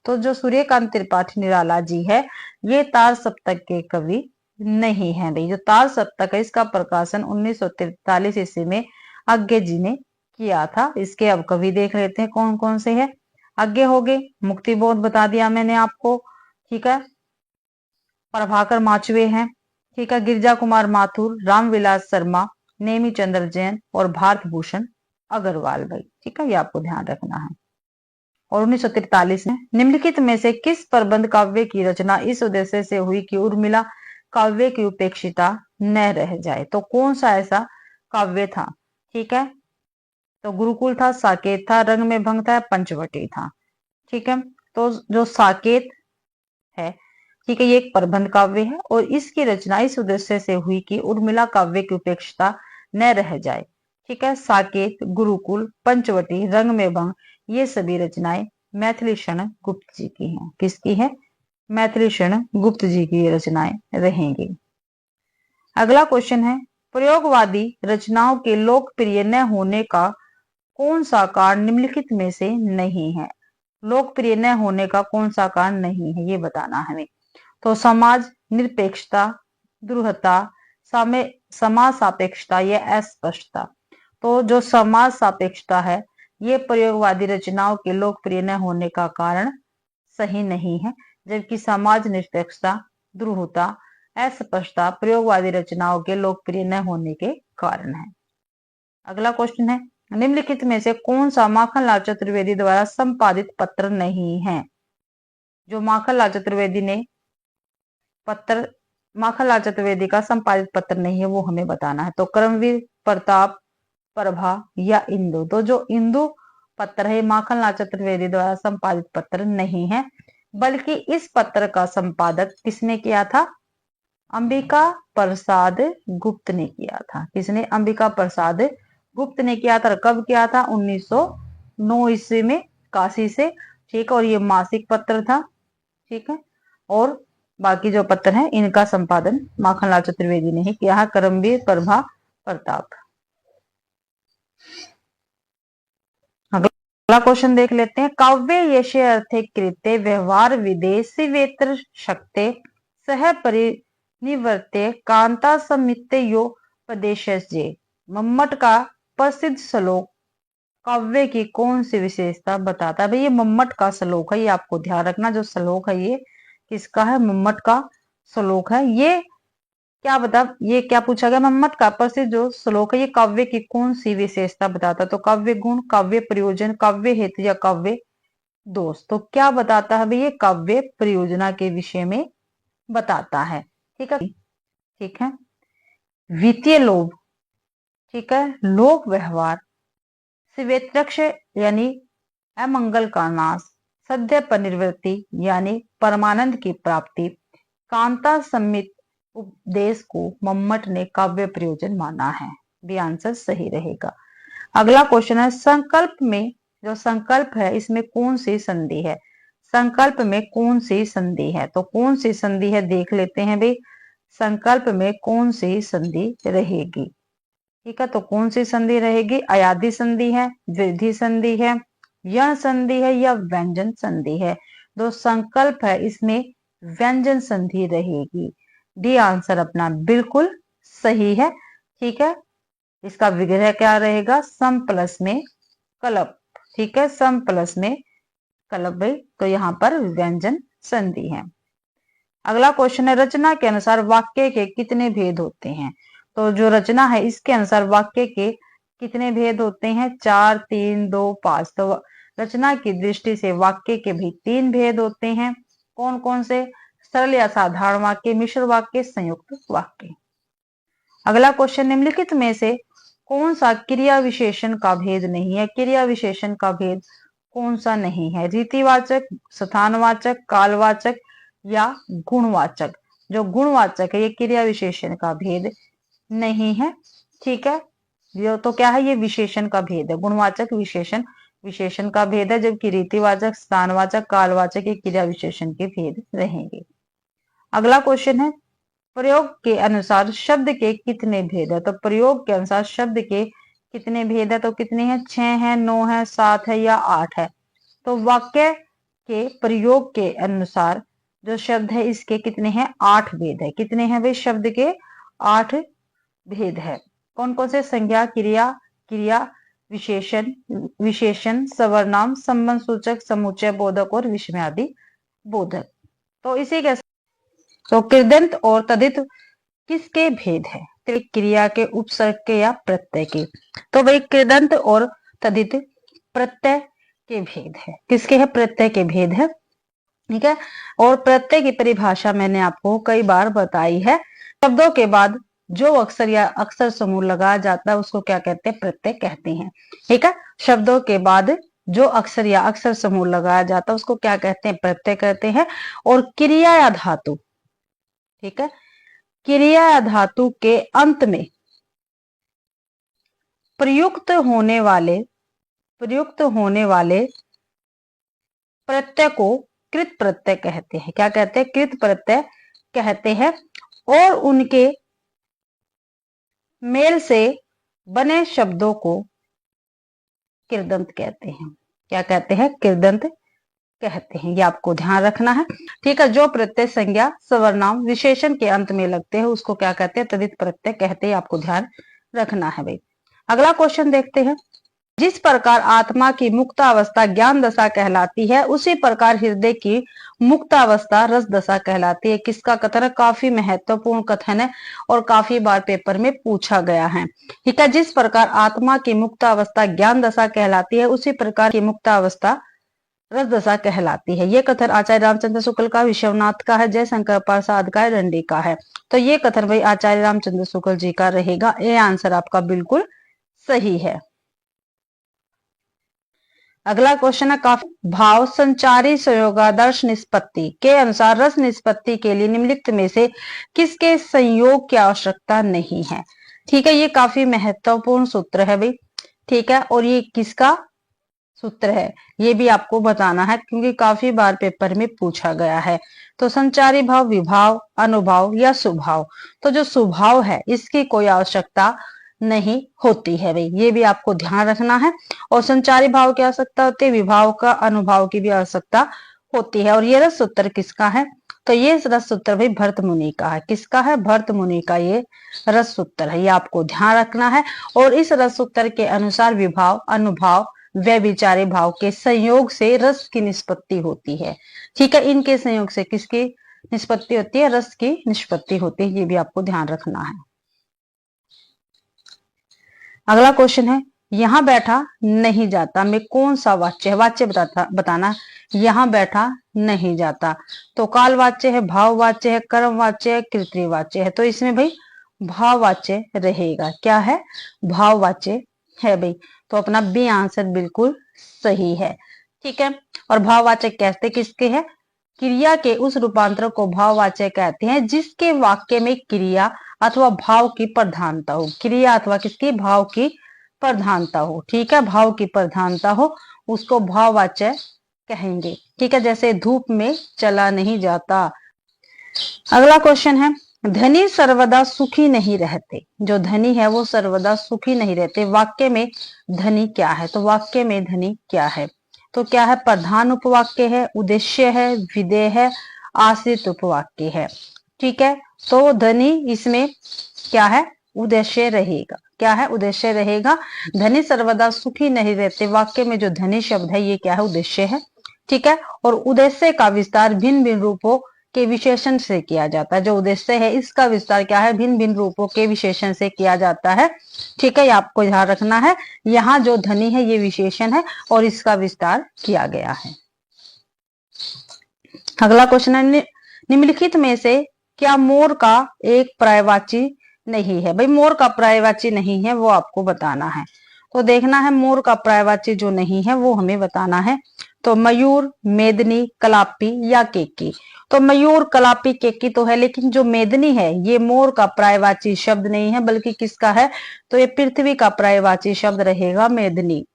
तो जो सूर्यकांत त्रिपाठी निराला जी है, ये तार सप्तक के कवि नहीं है भाई। जो तार सप्तक है, इसका प्रकाशन 1943 ईस्वी में आज्ञे जी ने किया था। इसके अब कवि देख लेते हैं कौन कौन से है। आगे हो गए, मुक्तिबोध बता दिया मैंने आपको, ठीक है। प्रभाकर माचवे हैं, ठीक है। गिरजा कुमार माथुर, रामविलास शर्मा, नेमी चंद्र जैन और भारत भूषण अग्रवाल भाई, ठीक है। ये आपको ध्यान रखना है। और 1943 में निम्नलिखित में से किस प्रबंध काव्य की रचना इस उद्देश्य से हुई कि उर्मिला काव्य की उपेक्षिता न रह जाए? तो कौन सा ऐसा काव्य था? ठीक है, तो गुरुकुल था, साकेत था, रंग में भंग था, पंचवटी था, ठीक है। तो जो साकेत है, ठीक है, ये एक प्रबंध काव्य है और इसकी रचना इस उद्देश्य से हुई कि उर्मिला काव्य की उपेक्षिता न रह जाए, ठीक है। साकेत, गुरुकुल, पंचवटी, रंग में भंग, ये सभी रचनाएं मैथिली शरण गुप्त जी की हैं। किसकी है? मैथिली शरण गुप्त जी की रचनाएं रहेंगी। अगला क्वेश्चन है, प्रयोगवादी रचनाओं के लोकप्रिय न होने का कौन सा कारण निम्नलिखित में से नहीं है? लोकप्रिय न होने का कौन सा कारण नहीं है, ये बताना है हमें। तो समाज निरपेक्षता, द्रुहता, समाज सापेक्षता या अस्पष्टता? तो जो समाज सापेक्षता है, ये प्रयोगवादी रचनाओं के लोकप्रिय न होने का कारण सही नहीं है, जबकि समाज निरपेक्षता, द्रुहता, अस्पष्टता प्रयोगवादी रचनाओं के लोकप्रिय न होने के कारण है। अगला क्वेश्चन है, निम्नलिखित में से कौन सा माखनलाल चतुर्वेदी द्वारा संपादित पत्र नहीं है? जो माखनलाल चतुर्वेदी ने पत्र, माखनलाल चतुर्वेदी का संपादित पत्र नहीं है, वो हमें बताना है। तो कर्मवीर, प्रताप, प्रभा या इंदु? तो जो इंदु पत्र है, माखनलाल चतुर्वेदी द्वारा संपादित पत्र नहीं है, बल्कि इस पत्र का संपादक किसने किया था? अंबिका प्रसाद गुप्त ने किया था। किसने? अंबिका प्रसाद गुप्त ने किया था। कब किया था? 1909 ईस्वी में, काशी से, ठीक है। और ये मासिक पत्र था, ठीक है। और बाकी जो पत्र हैं, इनका संपादन माखनलाल चतुर्वेदी ने ही किया है, कर्मवीर, प्रभा, प्रताप। अगला क्वेश्चन देख लेते हैं, काव्य यशे अर्थे कृत्य व्यवहार विदेशी वेत्र शक्ते सह परिनिवर्त्य कांता समित्य यो प्रदेशजे? मम्मट का प्रसिद्ध श्लोक काव्य की कौन सी विशेषता बताता है? भाई ये मम्मट का श्लोक है, ये आपको ध्यान रखना। जो श्लोक है ये किसका है? मम्मट का श्लोक है। ये क्या पूछा गया? मम्मट का प्रसिद्ध जो श्लोक है, ये काव्य की कौन सी विशेषता बताता? तो काव्य गुण, काव्य प्रयोजन, काव्य हेतु या काव्य दोष? तो क्या बताता है भाई? ये काव्य प्रयोजना के विषय में बताता है, ठीक है। ठीक है, वित्तीय लोभ, ठीक है, लोक व्यवहार, शिवेत्रक्ष यानी अमंगल का नाश, सद्य परिनिवृत्ति यानी परमानंद की प्राप्ति, कांता सम्मित उपदेश को मम्मट ने काव्य प्रयोजन माना है। भी आंसर सही रहेगा। अगला क्वेश्चन है, संकल्प में, जो संकल्प है इसमें कौन सी संधि है? संकल्प में कौन सी संधि है? तो कौन सी संधि है देख लेते हैं भाई। संकल्प में कौन सी संधि रहेगी? ठीक है, तो कौन सी संधि रहेगी? अयादि संधि है, वृद्धि संधि है, यण संधि है या व्यंजन संधि है? जो संकल्प है इसमें व्यंजन संधि रहेगी। डी आंसर अपना बिल्कुल सही है, ठीक है। इसका विग्रह क्या रहेगा? सम प्लस में कलप, ठीक है, सम प्लस में कलप भाई, तो यहाँ पर व्यंजन संधि है। अगला क्वेश्चन है, रचना के अनुसार वाक्य के कितने भेद होते हैं? तो जो रचना है इसके अनुसार वाक्य के कितने भेद होते हैं? 4, 3, 2, 5। तो रचना की दृष्टि से वाक्य के भी 3 भेद होते हैं। कौन कौन से? सरल या साधारण वाक्य, मिश्र वाक्य, संयुक्त वाक्य। अगला क्वेश्चन, निम्नलिखित में से कौन सा क्रिया विशेषण का भेद नहीं है? क्रिया विशेषण का भेद कौन सा नहीं है? रीतिवाचक, स्थानवाचक, कालवाचक या गुणवाचक? जो गुणवाचक है ये क्रिया विशेषण का भेद नहीं है। ठीक है, ये तो क्या है, ये विशेषण का भेद है। गुणवाचक विशेषण विशेषण का भेद है, जबकि रीतिवाचक, स्थानवाचक, कालवाचक ये क्रिया विशेषण के भेद रहेंगे। अगला क्वेश्चन है, प्रयोग के अनुसार शब्द के कितने भेद है? तो प्रयोग के अनुसार शब्द के कितने भेद है? तो कितने हैं? 6 है, 9 है, 7 है या 8 है? तो वाक्य के प्रयोग के अनुसार जो शब्द है इसके कितने हैं? 8 भेद है। कितने हैं भाई? शब्द के 8 भेद है। कौन कौन से? संज्ञा, क्रिया, क्रिया विशेषण, विशेषण, सर्वनाम, संबंध सूचक, समुच्चय बोधक और विस्मयादि बोधक। तो इसी के तो कृदंत और तदित किसके भेद है? क्रिया के, उपसर्ग के या प्रत्यय के? तो भाई कृदंत और तदित प्रत्यय के भेद है। किसके है? प्रत्यय के भेद है। ठीक है, और प्रत्यय की परिभाषा मैंने आपको कई बार बताई है। शब्दों के बाद जो अक्षर या अक्षर समूह लगाया जाता है उसको क्या कहते हैं? प्रत्यय कहते हैं। ठीक है, शब्दों के बाद जो अक्षर या अक्षर समूह लगाया जाता है उसको क्या कहते हैं? प्रत्यय कहते हैं। और क्रिया या धातु, ठीक है, क्रिया या धातु के अंत में प्रयुक्त होने वाले प्रत्यय को कृत प्रत्यय कहते हैं। क्या कहते हैं? कृत प्रत्यय कहते हैं। और उनके मेल से बने शब्दों को कृदंत कहते हैं। क्या कहते हैं? कृदंत कहते हैं। ये आपको ध्यान रखना है। ठीक है, जो प्रत्यय संज्ञा, सर्वनाम, विशेषण के अंत में लगते हैं उसको क्या कहते हैं? तदित प्रत्यय कहते हैं। आपको ध्यान रखना है भाई। अगला क्वेश्चन देखते हैं, जिस प्रकार आत्मा की मुक्तावस्था ज्ञान दशा कहलाती है उसी प्रकार हृदय की मुक्तावस्था रस दशा कहलाती है। किसका कथन है? काफी महत्वपूर्ण कथन है और काफी बार पेपर में पूछा गया है। ठीक है, जिस प्रकार आत्मा की मुक्तावस्था ज्ञान दशा कहलाती है उसी प्रकार की मुक्तावस्था रस दशा कहलाती है। ये कथन आचार्य रामचंद्र शुक्ल का, विश्वनाथ का है, जयशंकर प्रसाद का है, रंडी का है। तो ये कथन भाई आचार्य रामचंद्र शुक्ल जी का रहेगा। ये आंसर आपका बिल्कुल सही है। अगला क्वेश्चन है, काफी भाव संचारी संयोगादर्श निष्पत्ति के अनुसार रस निष्पत्ति के लिए निम्नलिखित में से किसके संयोग की आवश्यकता नहीं है? ठीक है, ये काफी महत्वपूर्ण सूत्र है भाई। ठीक है, और ये किसका सूत्र है ये भी आपको बताना है क्योंकि काफी बार पेपर में पूछा गया है। तो संचारी भाव, विभाव, अनुभाव या स्वभाव? तो जो स्वभाव है इसकी कोई आवश्यकता नहीं होती है भाई, ये भी आपको ध्यान रखना है। और संचारी भाव की आवश्यकता होती है, विभाव का, अनुभाव की भी आवश्यकता होती है। और ये रस सूत्र किसका है? तो ये रस सूत्र भाई भरत मुनि का है। किसका है? भरत मुनि का ये रस सूत्र है। ये आपको ध्यान रखना है। और इस रस सूत्र के अनुसार विभाव, अनुभाव, व्यभिचारी भाव के संयोग से रस की निष्पत्ति होती है। ठीक है, इनके संयोग से किसकी निष्पत्ति होती है? रस की निष्पत्ति होती है। ये भी आपको ध्यान रखना है। अगला क्वेश्चन है, यहां बैठा नहीं जाता में कौन सा वाच्य है? वाच्य बताना। यहां बैठा नहीं जाता तो काल वाच्य है, भाव वाच्य है, कर्म वाच्य है, कृत्रिम वाच्य है? तो इसमें भाई भाव वाच्य रहेगा। क्या है? भाव वाच्य है भाई। तो अपना बी आंसर बिल्कुल सही है। ठीक है, और भाववाचक कहते किसके हैं? क्रिया के उस रूपांतर को भाववाचक कहते हैं जिसके वाक्य में क्रिया अथवा भाव की प्रधानता हो। क्रिया अथवा किसकी? भाव की प्रधानता हो। ठीक है, भाव की प्रधानता हो उसको भाववाचक कहेंगे। ठीक है, जैसे धूप में चला नहीं जाता। अगला क्वेश्चन है, धनी सर्वदा सुखी नहीं रहते। जो धनी है वो सर्वदा सुखी नहीं रहते। वाक्य में धनी क्या है? तो वाक्य में धनी क्या है? तो क्या है? प्रधान उपवाक्य है, उद्देश्य है, विधेय है, आश्रित उपवाक्य है। ठीक है, तो धनी इसमें क्या है? उद्देश्य रहेगा। क्या है? उद्देश्य रहेगा। धनी सर्वदा सुखी नहीं रहते, वाक्य में जो धनी शब्द है ये क्या है? उद्देश्य है। ठीक है, और उद्देश्य का विस्तार भिन्न भिन्न रूपों के विशेषण से किया जाता है। जो उद्देश्य है इसका विस्तार क्या है? भिन्न भिन्न रूपों के विशेषण से किया जाता है। ठीक है, ये आपको ध्यान रखना है। यहाँ जो धनी है ये विशेषण है और इसका विस्तार किया गया है। अगला क्वेश्चन है, निम्नलिखित में से क्या मोर का एक पर्यायवाची नहीं है? भाई मोर का पर्यायवाची नहीं है वो आपको बताना है। तो देखना है मोर का पर्यायवाची जो नहीं है वो हमें बताना है। तो मयूर, मेदनी, कलापी या केकी। तो मयूर, कलापी, केकी तो है, लेकिन जो मेदनी है ये मोर का पर्यायवाची शब्द नहीं है, बल्कि किसका है, तो ये पृथ्वी का पर्यायवाची शब्द रहेगा मेदनी।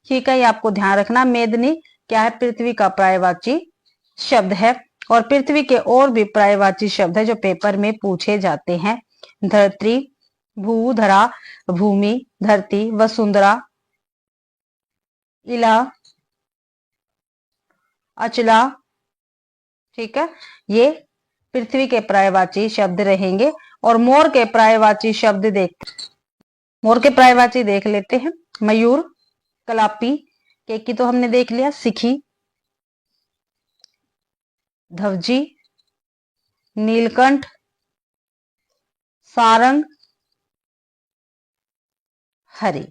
ठीक है, ये आपको ध्यान रखना, मेदनी क्या है, पृथ्वी का पर्यायवाची शब्द है। और पृथ्वी के और भी पर्यायवाची शब्द है जो पेपर में पूछे जाते हैं। धरती, भू, धरा, भूमि, धरती, वसुंधरा, इला, अचला। ठीक है, ये पृथ्वी के पर्यायवाची शब्द रहेंगे। और मोर के पर्यायवाची शब्द मोर के पर्यायवाची देख लेते हैं। मयूर, कलापी, केकी तो हमने देख लिया, सिखी, धवजी, नीलकंठ, सारंग, हरि।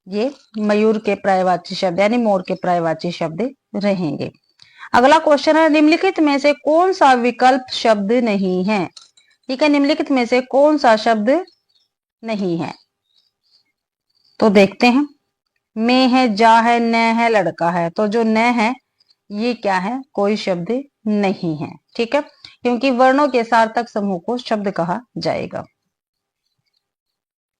ये मयूर के पर्यायवाची शब्द यानी मोर के पर्यायवाची शब्द रहेंगे। अगला क्वेश्चन है, निम्नलिखित में से कौन सा विकल्प शब्द नहीं है। ठीक है, निम्नलिखित में से कौन सा शब्द नहीं है, तो देखते हैं। मैं है, जा है, न है, लड़का है। तो जो न है ये क्या है, कोई शब्द नहीं है। ठीक है, क्योंकि वर्णों के सार्थक समूह को शब्द कहा जाएगा।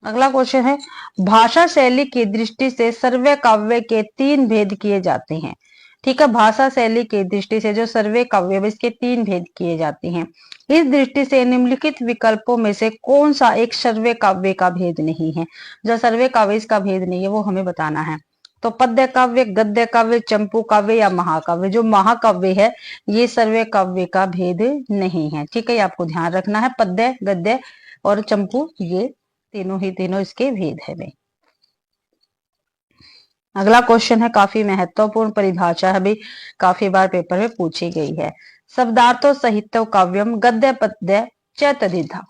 अगला क्वेश्चन है, भाषा शैली की दृष्टि से सर्वे काव्य के 3 भेद किए जाते हैं। ठीक है, भाषा शैली की दृष्टि से जो सर्वे काव्य, इसके 3 भेद किए जाते हैं। इस दृष्टि से निम्नलिखित विकल्पों में से कौन सा एक सर्वे काव्य का भेद नहीं है। जो सर्वे काव्य इसका भेद नहीं है वो हमें बताना है। तो पद्य काव्य, गद्य काव्य, चंपू काव्य या महाकाव्य। जो महाकाव्य है ये सर्वे काव्य का भेद नहीं है। ठीक है, ये आपको ध्यान रखना है, पद्य, गद्य और चंपू ये तीनों इसके भेद है भाई। अगला क्वेश्चन है, काफी महत्वपूर्ण परिभाषा है भाई, काफी बार पेपर में पूछी गई है। शब्दार्थो साहित्य काव्यम गद्य पद्य च तद्विधा।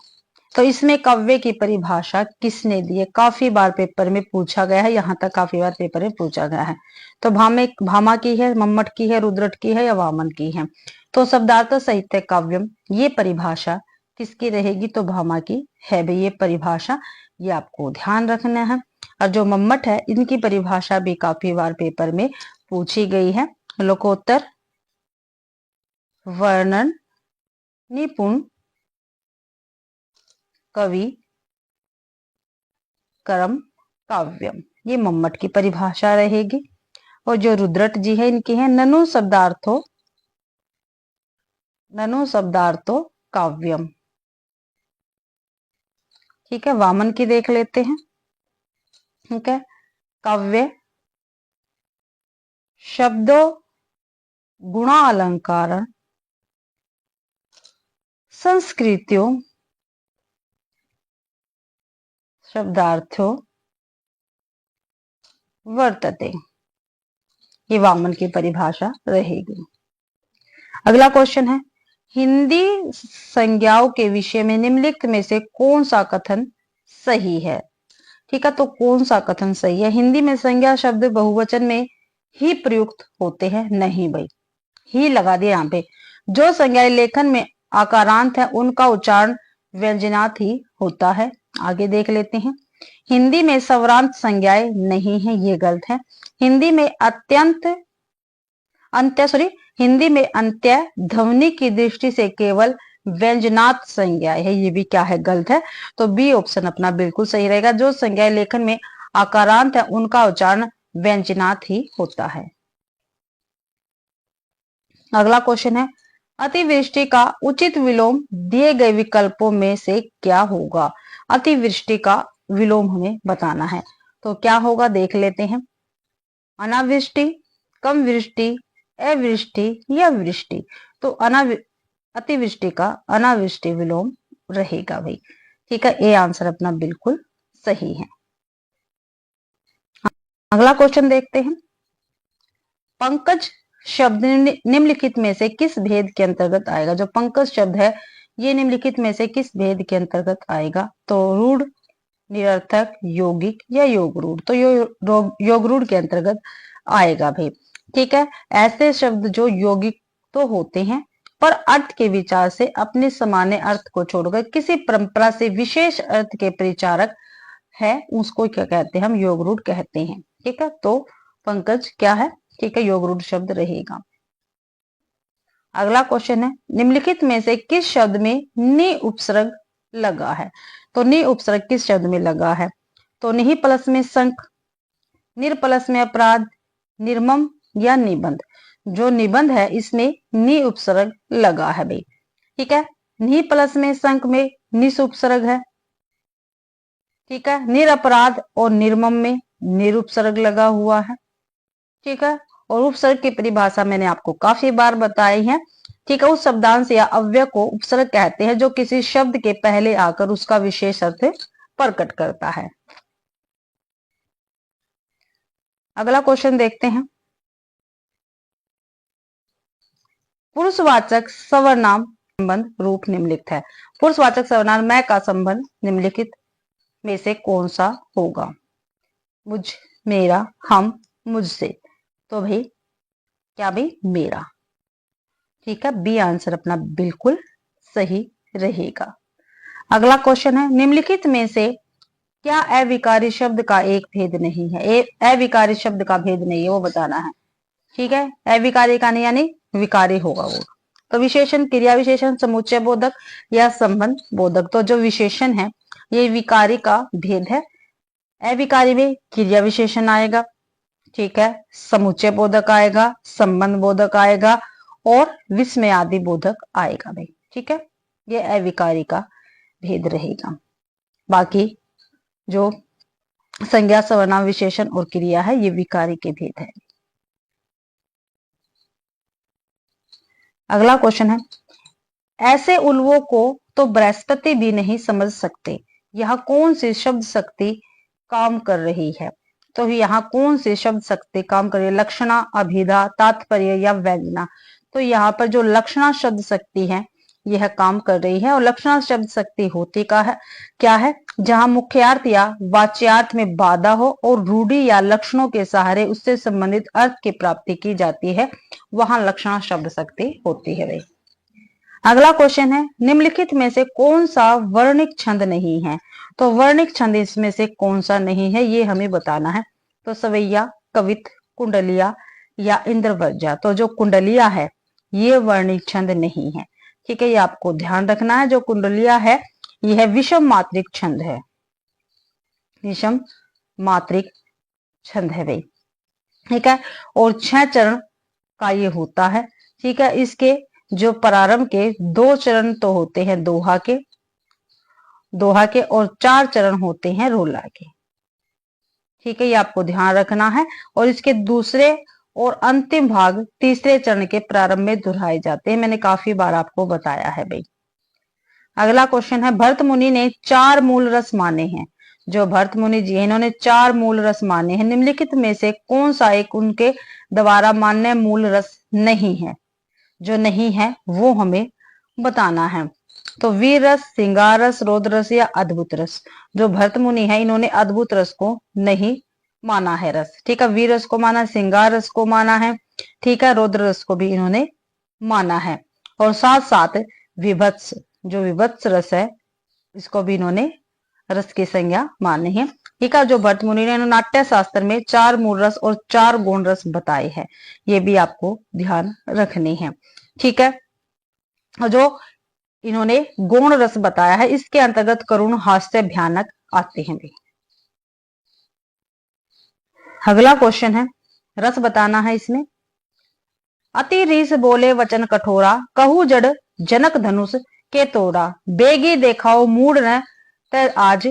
तो इसमें काव्य की परिभाषा किसने दी है, काफी बार पेपर में पूछा गया है, यहाँ तक काफी बार पेपर में पूछा गया है। तो भामा की है, मम्मट की है, रुद्रट की है या वामन की है। तो शब्दार्थ साहित्य काव्यम ये परिभाषा किसकी रहेगी, तो भामा की है भाई ये परिभाषा, ये आपको ध्यान रखना है। और जो मम्मट है इनकी परिभाषा भी काफी बार पेपर में पूछी गई है। लोकोत्तर, वर्णन, निपुण, कवि, कर्म, काव्यम, ये मम्मट की परिभाषा रहेगी। और जो रुद्रट जी है इनकी है ननु शब्दार्थो काव्यम। ठीक है, वामन की देख लेते हैं। ठीक है, काव्य शब्दों, गुणा, अलंकार, संस्कृतियों, शब्दार्थों वर्तते, ये वामन की परिभाषा रहेगी। अगला क्वेश्चन है, हिंदी संज्ञाओं के विषय में निम्नलिखित में से कौन सा कथन सही है। ठीक है, तो कौन सा कथन सही है, हिंदी में संज्ञा शब्द बहुवचन में ही प्रयुक्त होते हैं। नहीं भाई, ही लगा दिया यहाँ पे। जो संज्ञाएं लेखन में आकारांत है उनका उच्चारण व्यंजनात् ही होता है। आगे देख लेते हैं, हिंदी में स्वरांत संज्ञाएं नहीं है, ये गलत है। हिंदी में हिंदी में अंत्य ध्वनि की दृष्टि से केवल व्यंजनात् संज्ञाएं है, ये भी क्या है, गलत है। तो बी ऑप्शन अपना बिल्कुल सही रहेगा। जो संज्ञाएं लेखन में आकारांत है उनका उच्चारण व्यंजनात् ही होता है। अगला क्वेश्चन है, अतिवृष्टि का उचित विलोम दिए गए विकल्पों में से क्या होगा। अतिवृष्टि का विलोम हमें बताना है, तो क्या होगा देख लेते हैं। अनावृष्टि, कम वृष्टि, अवृष्टि या वृष्टि। तो अतिवृष्टि का अनावृष्टि विलोम रहेगा भाई। ठीक है, ये आंसर अपना बिल्कुल सही है। अगला क्वेश्चन देखते हैं, पंकज शब्द निम्नलिखित में से किस भेद के अंतर्गत आएगा। जो पंकज शब्द है ये निम्नलिखित में से किस भेद के अंतर्गत आएगा, तो रूढ़, निरर्थक, यौगिक या योग रूढ़। तो योग रूढ़ के अंतर्गत आएगा भाई। ठीक है, ऐसे शब्द जो यौगिक तो होते हैं पर अर्थ के विचार से अपने सामान्य अर्थ को छोड़कर किसी परंपरा से विशेष अर्थ के परिचारक है, उसको क्या कहते हैं, हम योग रूढ़ कहते हैं। ठीक है, तो पंकज क्या है, ठीक है, योग रूढ़ शब्द रहेगा। अगला क्वेश्चन है, निम्नलिखित में से किस शब्द में नि उपसर्ग लगा है? तो नि उपसर्ग किस शब्द में लगा है? तो निहि प्लस में शंख, निर प्लस में अपराध, निर्मम या निबंध। जो निबंध है इसमें नि उपसर्ग लगा है भाई। ठीक है, नि प्लस में शंख में निस उपसर्ग है। ठीक है, निरपराध और निर्मम में निरुपसर्ग लगा हुआ है। ठीक है, और उपसर्ग की परिभाषा मैंने आपको काफी बार बताई है। ठीक है, उस शब्दांश या अव्यय को उपसर्ग कहते हैं जो किसी शब्द के पहले आकर उसका विशेष अर्थ प्रकट करता है। अगला क्वेश्चन देखते हैं, पुरुषवाचक सर्वनाम संबंध रूप निम्नलिखित है। पुरुषवाचक सर्वनाम मैं का संबंध निम्नलिखित में से कौन सा होगा? मुझ, मेरा, हम, मुझसे। तो भाई क्या भाई? मेरा। ठीक है, बी आंसर अपना बिल्कुल सही रहेगा। अगला क्वेश्चन है, निम्नलिखित में से क्या अविकारी शब्द का एक भेद नहीं है? अविकारी शब्द का भेद नहीं है, वो बताना है। ठीक है, अविकारी का नहीं यानी विकारी होगा वो। तो विशेषण, क्रिया विशेषण, समुच्चय बोधक या संबंध बोधक। तो जो विशेषण है ये विकारी का भेद है। अविकारी में क्रिया विशेषण आएगा, ठीक है, समुच्चय बोधक आएगा, संबंध बोधक आएगा और विस्मय आदि बोधक आएगा भाई। ठीक है, ये अविकारी का भेद रहेगा। बाकी जो संज्ञा, सर्वनाम, विशेषण और क्रिया है ये विकारी के भेद है। अगला क्वेश्चन है, ऐसे उल्वों को तो बृहस्पति भी नहीं समझ सकते, यह कौन सी शब्द शक्ति काम कर रही है? तो यहाँ कौन सी शब्द शक्ति काम कर रही है? लक्षणा, अभिधा, तात्पर्य या व्यंजना। तो यहाँ पर जो लक्षणा शब्द शक्ति है यह काम कर रही है। और लक्षणा शब्द शक्ति होती क्या है? जहां मुख्यार्थ या वाच्यार्थ में बाधा हो और रूढ़ि या लक्षणों के सहारे उससे संबंधित अर्थ की प्राप्ति की जाती है, वहां लक्षणा शब्द शक्ति होती है भाई। अगला क्वेश्चन है, निम्नलिखित में से कौन सा वर्णिक छंद नहीं है? तो वर्णिक छंद इसमें से कौन सा नहीं है ये हमें बताना है। तो सवैया, कवित, कुंडलिया या इंद्रवज्जा। तो जो कुंडलिया है ये वर्णिक छंद नहीं है। ठीक है, ये आपको ध्यान रखना है। जो कुंडलिया है यह विषम मात्रिक छंद है, विषम मात्रिक छंद है भाई। ठीक है, और 6 चरण का ये होता है। ठीक है, इसके जो प्रारंभ के 2 चरण तो होते हैं दोहा के और 4 चरण होते हैं रोला के। ठीक है, ये आपको ध्यान रखना है। और इसके दूसरे और अंतिम भाग तीसरे चरण के प्रारंभ में दोहराए जाते हैं, मैंने काफी बार आपको बताया है भाई। अगला क्वेश्चन है, भरत मुनि ने 4 मूल रस माने हैं। जो भरत मुनि जी हैं इन्होंने 4 मूल रस माने हैं, निम्नलिखित में से कौन सा एक उनके द्वारा मान्य मूल रस नहीं है? जो नहीं है वो हमें बताना है। तो वीर रस, श्रृंगार रस, रौद्र रस या अद्भुत रस। जो भरत मुनि है इन्होंने अद्भुत रस को नहीं माना है रस। ठीक है, वीर रस को माना, श्रृंगार रस को माना है, ठीक है, रौद्र रस को भी इन्होंने माना है। और साथ साथ विभत्स, जो विभत्स रस है इसको भी इन्होंने रस की संज्ञा मानी है। ठीक है, जो भरत मुनि ने नाट्य शास्त्र में 4 मूल रस और 4 गौण रस बताए हैं, ये भी आपको ध्यान रखनी है। ठीक है, जो इन्होंने गौण रस बताया है इसके अंतर्गत करुण, हास्य, भयानक आते हैं भी। अगला क्वेश्चन है, रस बताना है इसमें। अति रीस बोले वचन कठोरा, कहू जड़ जनक धनुष के तोड़ा, बेगी देखाओ मूड न तर आज,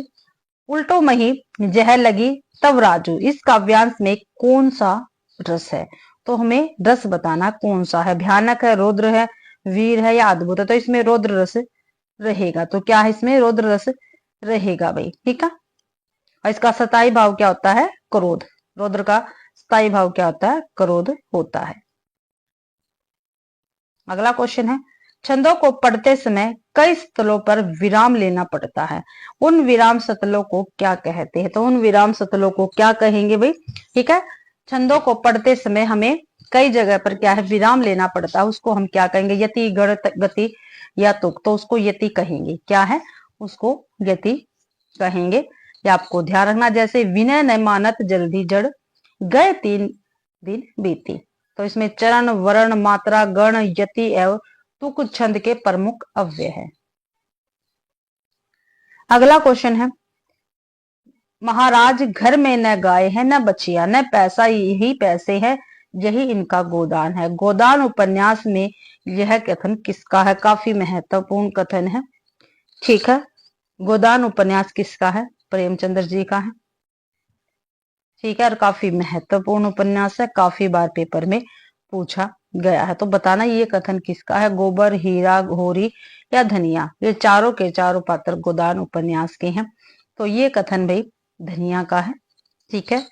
उल्टो मही जह लगी तब राजू। इस काव्यांश में कौन सा रस है? तो हमें रस बताना कौन सा है। भयानक है, रौद्र है, वीर है या अद्भुत है? तो इसमें रौद्र रस रहेगा। तो क्या है इसमें? रौद्र रस रहेगा भाई। ठीक है, और इसका सताई भाव क्या होता है? क्रोध। रौद्र का स्थायी भाव क्या होता है? क्रोध होता है। अगला क्वेश्चन है, छंदों को पढ़ते समय कई स्थलों पर विराम लेना पड़ता है, उन विराम स्थलों को क्या कहते हैं? तो उन विराम स्थलों को क्या कहेंगे भाई? ठीक है, छंदों को पढ़ते समय हमें कई जगह पर क्या है विराम लेना पड़ता है, उसको हम क्या कहेंगे? यति, गण, गति या तुक। तो उसको यति कहेंगे। क्या है? उसको यति कहेंगे। ये आपको ध्यान रखना। जैसे विनय न मानत जल्दी जड़, गए 3 दिन बीती। तो इसमें चरण, वर्ण, मात्रा, गण, यति एवं तुक छंद के प्रमुख अव्यय है। अगला क्वेश्चन है, महाराज घर में न गाय है न बछिया न पैसा, यही पैसे है यही इनका गोदान है। गोदान उपन्यास में यह कथन किसका है? काफी महत्वपूर्ण कथन है। ठीक है, गोदान उपन्यास किसका है? प्रेमचंद्र जी का है। ठीक है, और काफी महत्वपूर्ण उपन्यास है, काफी बार पेपर में पूछा गया है। तो बताना ये कथन किसका है? गोबर, हीरा, होरी या धनिया, ये चारों के चारों पात्र गोदान उपन्यास के हैं। तो ये कथन भाई धनिया का है। ठीक है,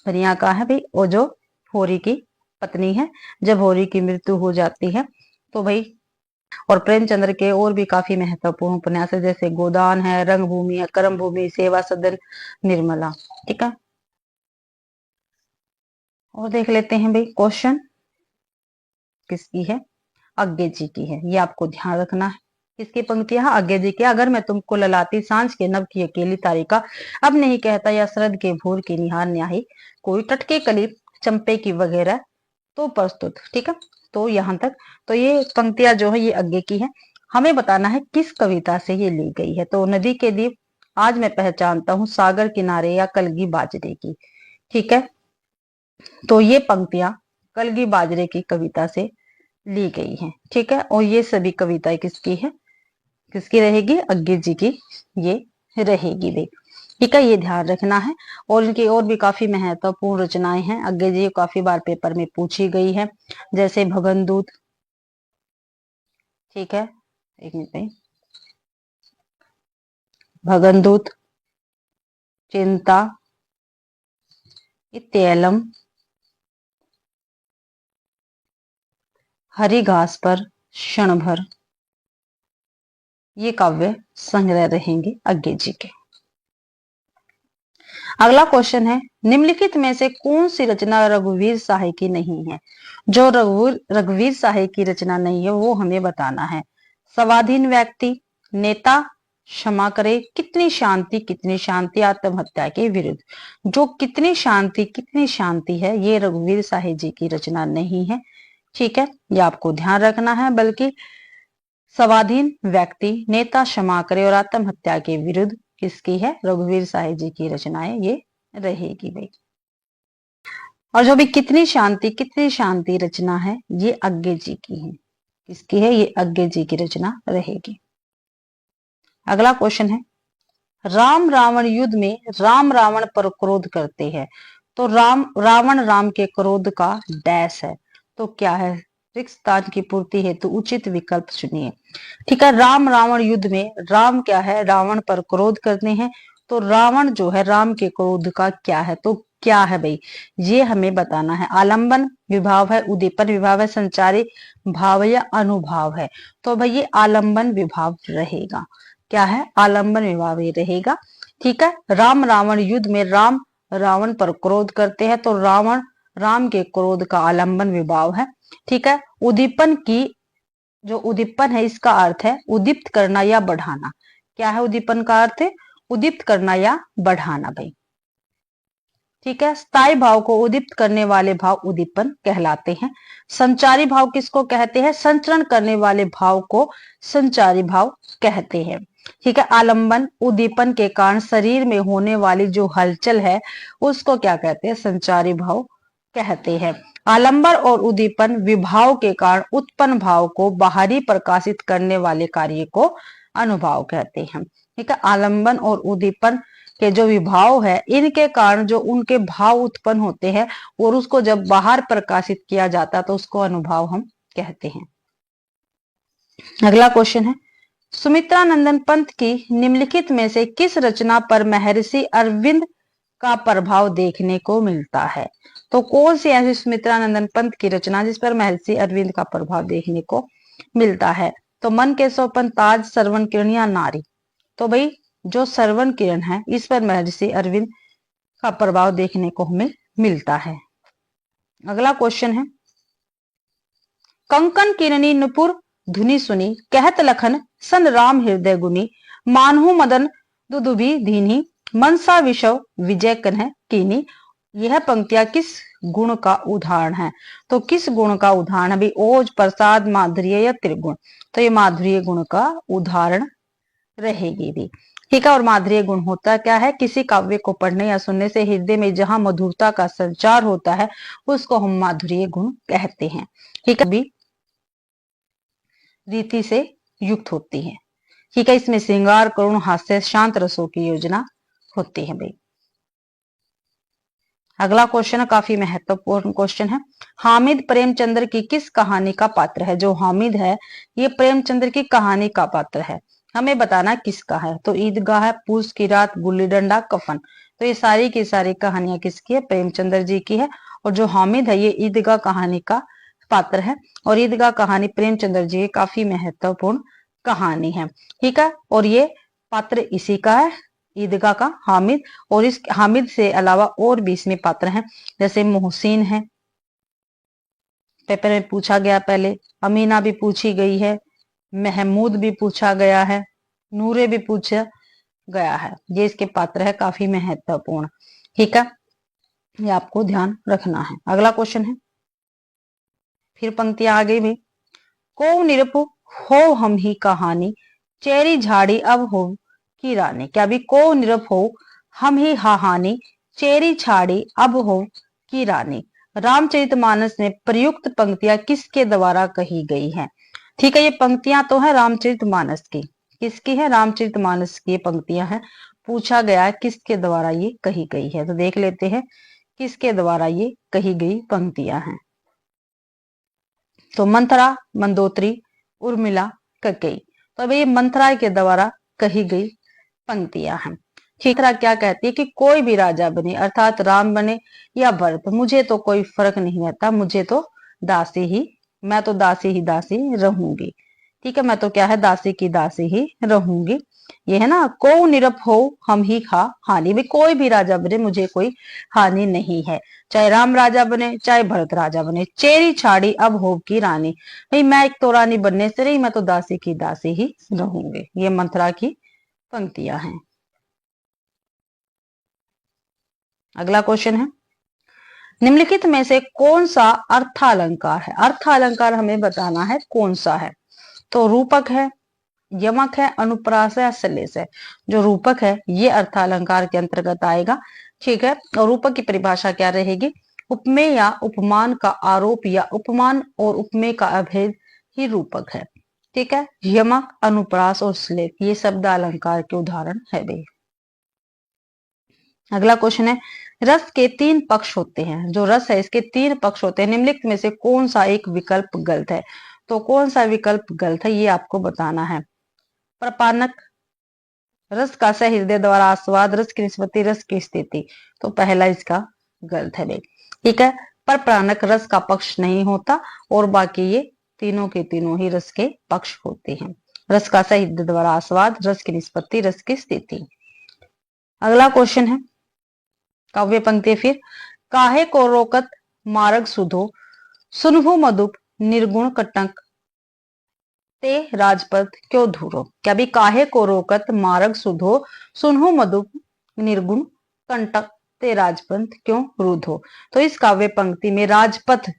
धनिया का है भाई, वो जो होरी की पत्नी है, जब होरी की मृत्यु हो जाती है तो भाई, और प्रेमचंद्र के और भी काफी महत्वपूर्ण उपन्यास है, जैसे गोदान है, रंगभूमि है, कर्म भूमि, सेवा सदन, निर्मला। ठीक है, और देख लेते हैं भाई क्वेश्चन किसकी है? अज्ञे जी की है। ये आपको ध्यान रखना है। किसकी पंक्तियां? अज्ञे जी की। अगर मैं तुमको ललाती सांझ के नभ की अकेली तारिका, अब नहीं कहता या शरद के भोर की निहार न्याही, कोई टटके कली चंपे की वगैरह तो प्रस्तुत। ठीक है, तो यहाँ तक तो ये पंक्तियां जो है ये अज्ञे की है। हमें बताना है किस कविता से ये ली गई है। तो नदी के दीप, आज मैं पहचानता हूँ, सागर किनारे या कलगी बाजरे की। ठीक है, तो ये पंक्तियां कलगी बाजरे की कविता से ली गई हैं। ठीक है, और ये सभी कविताएं किसकी है? किसकी रहेगी? अज्ञे जी की ये रहेगी भाई। ठीक है, ये ध्यान रखना है। और इनकी और भी काफी महत्वपूर्ण रचनाएं हैं। अज्ञे जी काफी बार पेपर में पूछी गई है, जैसे भगनदूत। ठीक है, एक मिनट भाई, भगनदूत, चिंता, इत्येलम, हरी घास पर क्षण भर, ये काव्य संग्रह रहेंगे अज्ञे जी के। अगला क्वेश्चन है, निम्नलिखित में से कौन सी रचना रघुवीर साहे की नहीं है? जो रघुवीर साहे की रचना नहीं है वो हमें बताना है। स्वाधीन व्यक्ति, नेता, क्षमा करे, कितनी शांति, आत्महत्या के विरुद्ध। जो कितनी शांति है, ये रघुवीर साहे जी की रचना नहीं है। ठीक है, ये आपको ध्यान रखना है। बल्कि स्वाधीन व्यक्ति, नेता, क्षमा करे और आत्महत्या के विरुद्ध किसकी है? रघुवीर साहे जी की रचनाएं ये रहेगी भाई। और जो भी कितनी शांति रचना है, ये अज्ञे जी की है। किसकी है? ये अज्ञे जी की रचना रहेगी। अगला क्वेश्चन है, राम रावण युद्ध में राम रावण पर क्रोध करते हैं, तो रावण राम के क्रोध का डैश है, तो क्या है? रिक्त स्थान की पूर्ति हेतु उचित विकल्प चुनिए। ठीक है, राम रावण युद्ध में राम क्या है? रावण पर क्रोध करते हैं। तो रावण जो है राम के क्रोध का क्या है? तो क्या है भाई? ये हमें बताना है। आलंबन विभाव है, उद्दीपन विभाव है, संचारी भाव या अनुभाव है। तो भाई ये आलंबन विभाव रहेगा। क्या है? आलंबन विभाव ही रहेगा। ठीक है, राम रावण युद्ध में राम रावण पर क्रोध करते हैं, तो रावण राम के क्रोध का आलंबन विभाव है। ठीक है, उद्दीपन की जो उद्दीपन है इसका अर्थ है उद्दीप्त करना या बढ़ाना। क्या है उद्दीपन का अर्थ? है उद्दीप्त करना या बढ़ाना भाई। ठीक है, स्थायी भाव को उद्दीप्त करने वाले भाव उद्दीपन कहलाते हैं। संचारी भाव किसको कहते हैं? संचरण करने वाले भाव को संचारी भाव कहते हैं। ठीक है, आलंबन उद्दीपन के कारण शरीर में होने वाली जो हलचल है उसको क्या कहते हैं? संचारी भाव कहते हैं। आलंबन और उद्दीपन विभाव के कारण उत्पन्न भाव को बाहरी प्रकाशित करने वाले कार्य को अनुभाव कहते हैं। ठीक है, आलंबन और उद्दीपन के जो विभाव है इनके कारण जो उनके भाव उत्पन्न होते हैं और उसको जब बाहर प्रकाशित किया जाता है तो उसको अनुभाव हम कहते हैं। अगला क्वेश्चन है, सुमित्रा नंदन पंत की निम्नलिखित में से किस रचना पर महर्षि अरविंद का प्रभाव देखने को मिलता है? तो कौन सी ऐसी सुमित्रा नंदन पंत की रचना जिस पर महर्षि अरविंद का प्रभाव देखने को मिलता है? तो मन के सोपन, ताज, श्रवण किरण या नारी। तो भाई जो श्रवण किरण है इस पर महर्षि अरविंद का प्रभाव देखने को हमें मिलता है। अगला क्वेश्चन है, कंकन किरणी नुपुर धुनी सुनी, कहत लखन सन राम हृदय गुनी, मानहु मदन दुदुभी दीनी, मनसा विषव विजय कन्ह कीनी। यह पंक्तियां किस गुण का उदाहरण है। तो किस गुण का उदाहरण है भाई? ओज, प्रसाद, माधुर्य या त्रिगुण? तो ये माधुर्य गुण का उदाहरण रहेगी भी। ठीक है। और माधुर्य गुण होता क्या है? किसी काव्य को पढ़ने या सुनने से हृदय में जहां मधुरता का संचार होता है उसको हम माधुर्य गुण कहते हैं। ठीक है। भी रीति से युक्त होती है। ठीक है। इसमें श्रृंगार, करुण, हास्य, शांत रसों की योजना होती है भाई। अगला क्वेश्चन काफी महत्वपूर्ण क्वेश्चन है। हामिद प्रेमचंद्र की किस कहानी का पात्र है? जो हामिद है ये प्रेमचंद्र की कहानी का पात्र है। हमें बताना किसका है। तो ईदगाह है, पूस की रात, गुल्ली डंडा, कफन। तो ये सारी की सारी कहानियां किसकी है? प्रेमचंद्र जी की है। और जो हामिद है ये ईदगाह कहानी का पात्र है। और ईदगाह कहानी प्रेमचंद्र जी की काफी महत्वपूर्ण कहानी है। ठीक है। और ये पात्र इसी का है, ईदगाह का हामिद। और इस हामिद से अलावा और भी इसमें पात्र हैं, जैसे मोहसिन है, पेपर में पूछा गया पहले, अमीना भी पूछी गई है, महमूद भी पूछा गया है, नूरे भी पूछा गया है। ये इसके पात्र है, काफी महत्वपूर्ण। ठीक है। ये आपको ध्यान रखना है। अगला क्वेश्चन है, फिर पंक्तियां आ गई भी। को निरप हो हम ही कहानी, चेरी झाड़ी अब हो की रानी। क्या भी? को निरप हो हम ही हाहानी, चेरी छाड़ी अब हो की रानी। रामचरितमानस में प्रयुक्त पंक्तियां किसके द्वारा कही गई हैं? ठीक है। ये पंक्तियां तो है रामचरितमानस की। किसकी है? रामचरितमानस की ये पंक्तियां हैं। पूछा गया है किसके द्वारा ये कही गई है। तो देख लेते हैं किसके द्वारा ये कही गई पंक्तियां हैं। तो मंथरा, मंदोत्री, उर्मिला, ककेई। तो अब ये मंथरा के द्वारा कही गई पंक्तियां हैं। मंथरा क्या कहती है कि कोई भी राजा बने, अर्थात राम बने या भरत, मुझे तो कोई फर्क नहीं रहता, मुझे तो दासी ही, मैं तो दासी ही दासी रहूंगी। ठीक है। मैं तो क्या है? दासी की दासी ही रहूंगी। ये है ना, को निरप हो हम ही खा हानि। भी कोई भी राजा बने मुझे कोई हानि नहीं है, चाहे राम राजा बने चाहे भरत राजा बने। चेरी छाड़ी अब हो की रानी। भाई मैं एक तो रानी बनने से रही, मैं तो दासी की दासी ही रहूंगी। ये मंथरा की पंक्तियां हैं। अगला क्वेश्चन है, निम्नलिखित में से कौन सा अर्थालंकार है? अर्थालंकार हमें बताना है कौन सा है। तो रूपक है, यमक है, अनुप्रास है या सलेस है। जो रूपक है ये अर्थालंकार के अंतर्गत आएगा। ठीक है। और रूपक की परिभाषा क्या रहेगी? उपमेय या उपमान का आरोप या उपमान और उपमेय का अभेद ही रूपक है। ठीक है। यमक, अनुप्रास और श्लेष ये शब्द अलंकार के उदाहरण है भाई। अगला क्वेश्चन है, रस के तीन पक्ष होते हैं। जो रस है इसके तीन पक्ष होते हैं, निम्नलिखित में से कौन सा एक विकल्प गलत है? तो कौन सा विकल्प गलत है ये आपको बताना है। प्रपानक, रस का सहृदय द्वारा आस्वाद, रस की निष्पत्ति, रस की स्थिति। तो पहला इसका गलत है भाई। ठीक है। पर प्राणक रस का पक्ष नहीं होता और बाकी ये तीनों के तीनों ही रस के पक्ष होते हैं। रस का सहृदय द्वारा आस्वाद, रस की निष्पत्ति, रस की स्थिति। अगला क्वेश्चन है, काव्य पंक्ति फिर। काहे को रोकत मार्ग सुधो, सुनहु मधुप निर्गुण कटक ते राजपथ क्यों धूरो। क्या भी? काहे को रोकत मार्ग सुधो, सुनहु मधुप निर्गुण कंटक ते राजपथ क्यों रुधो। तो इस काव्य पंक्ति में राजपथ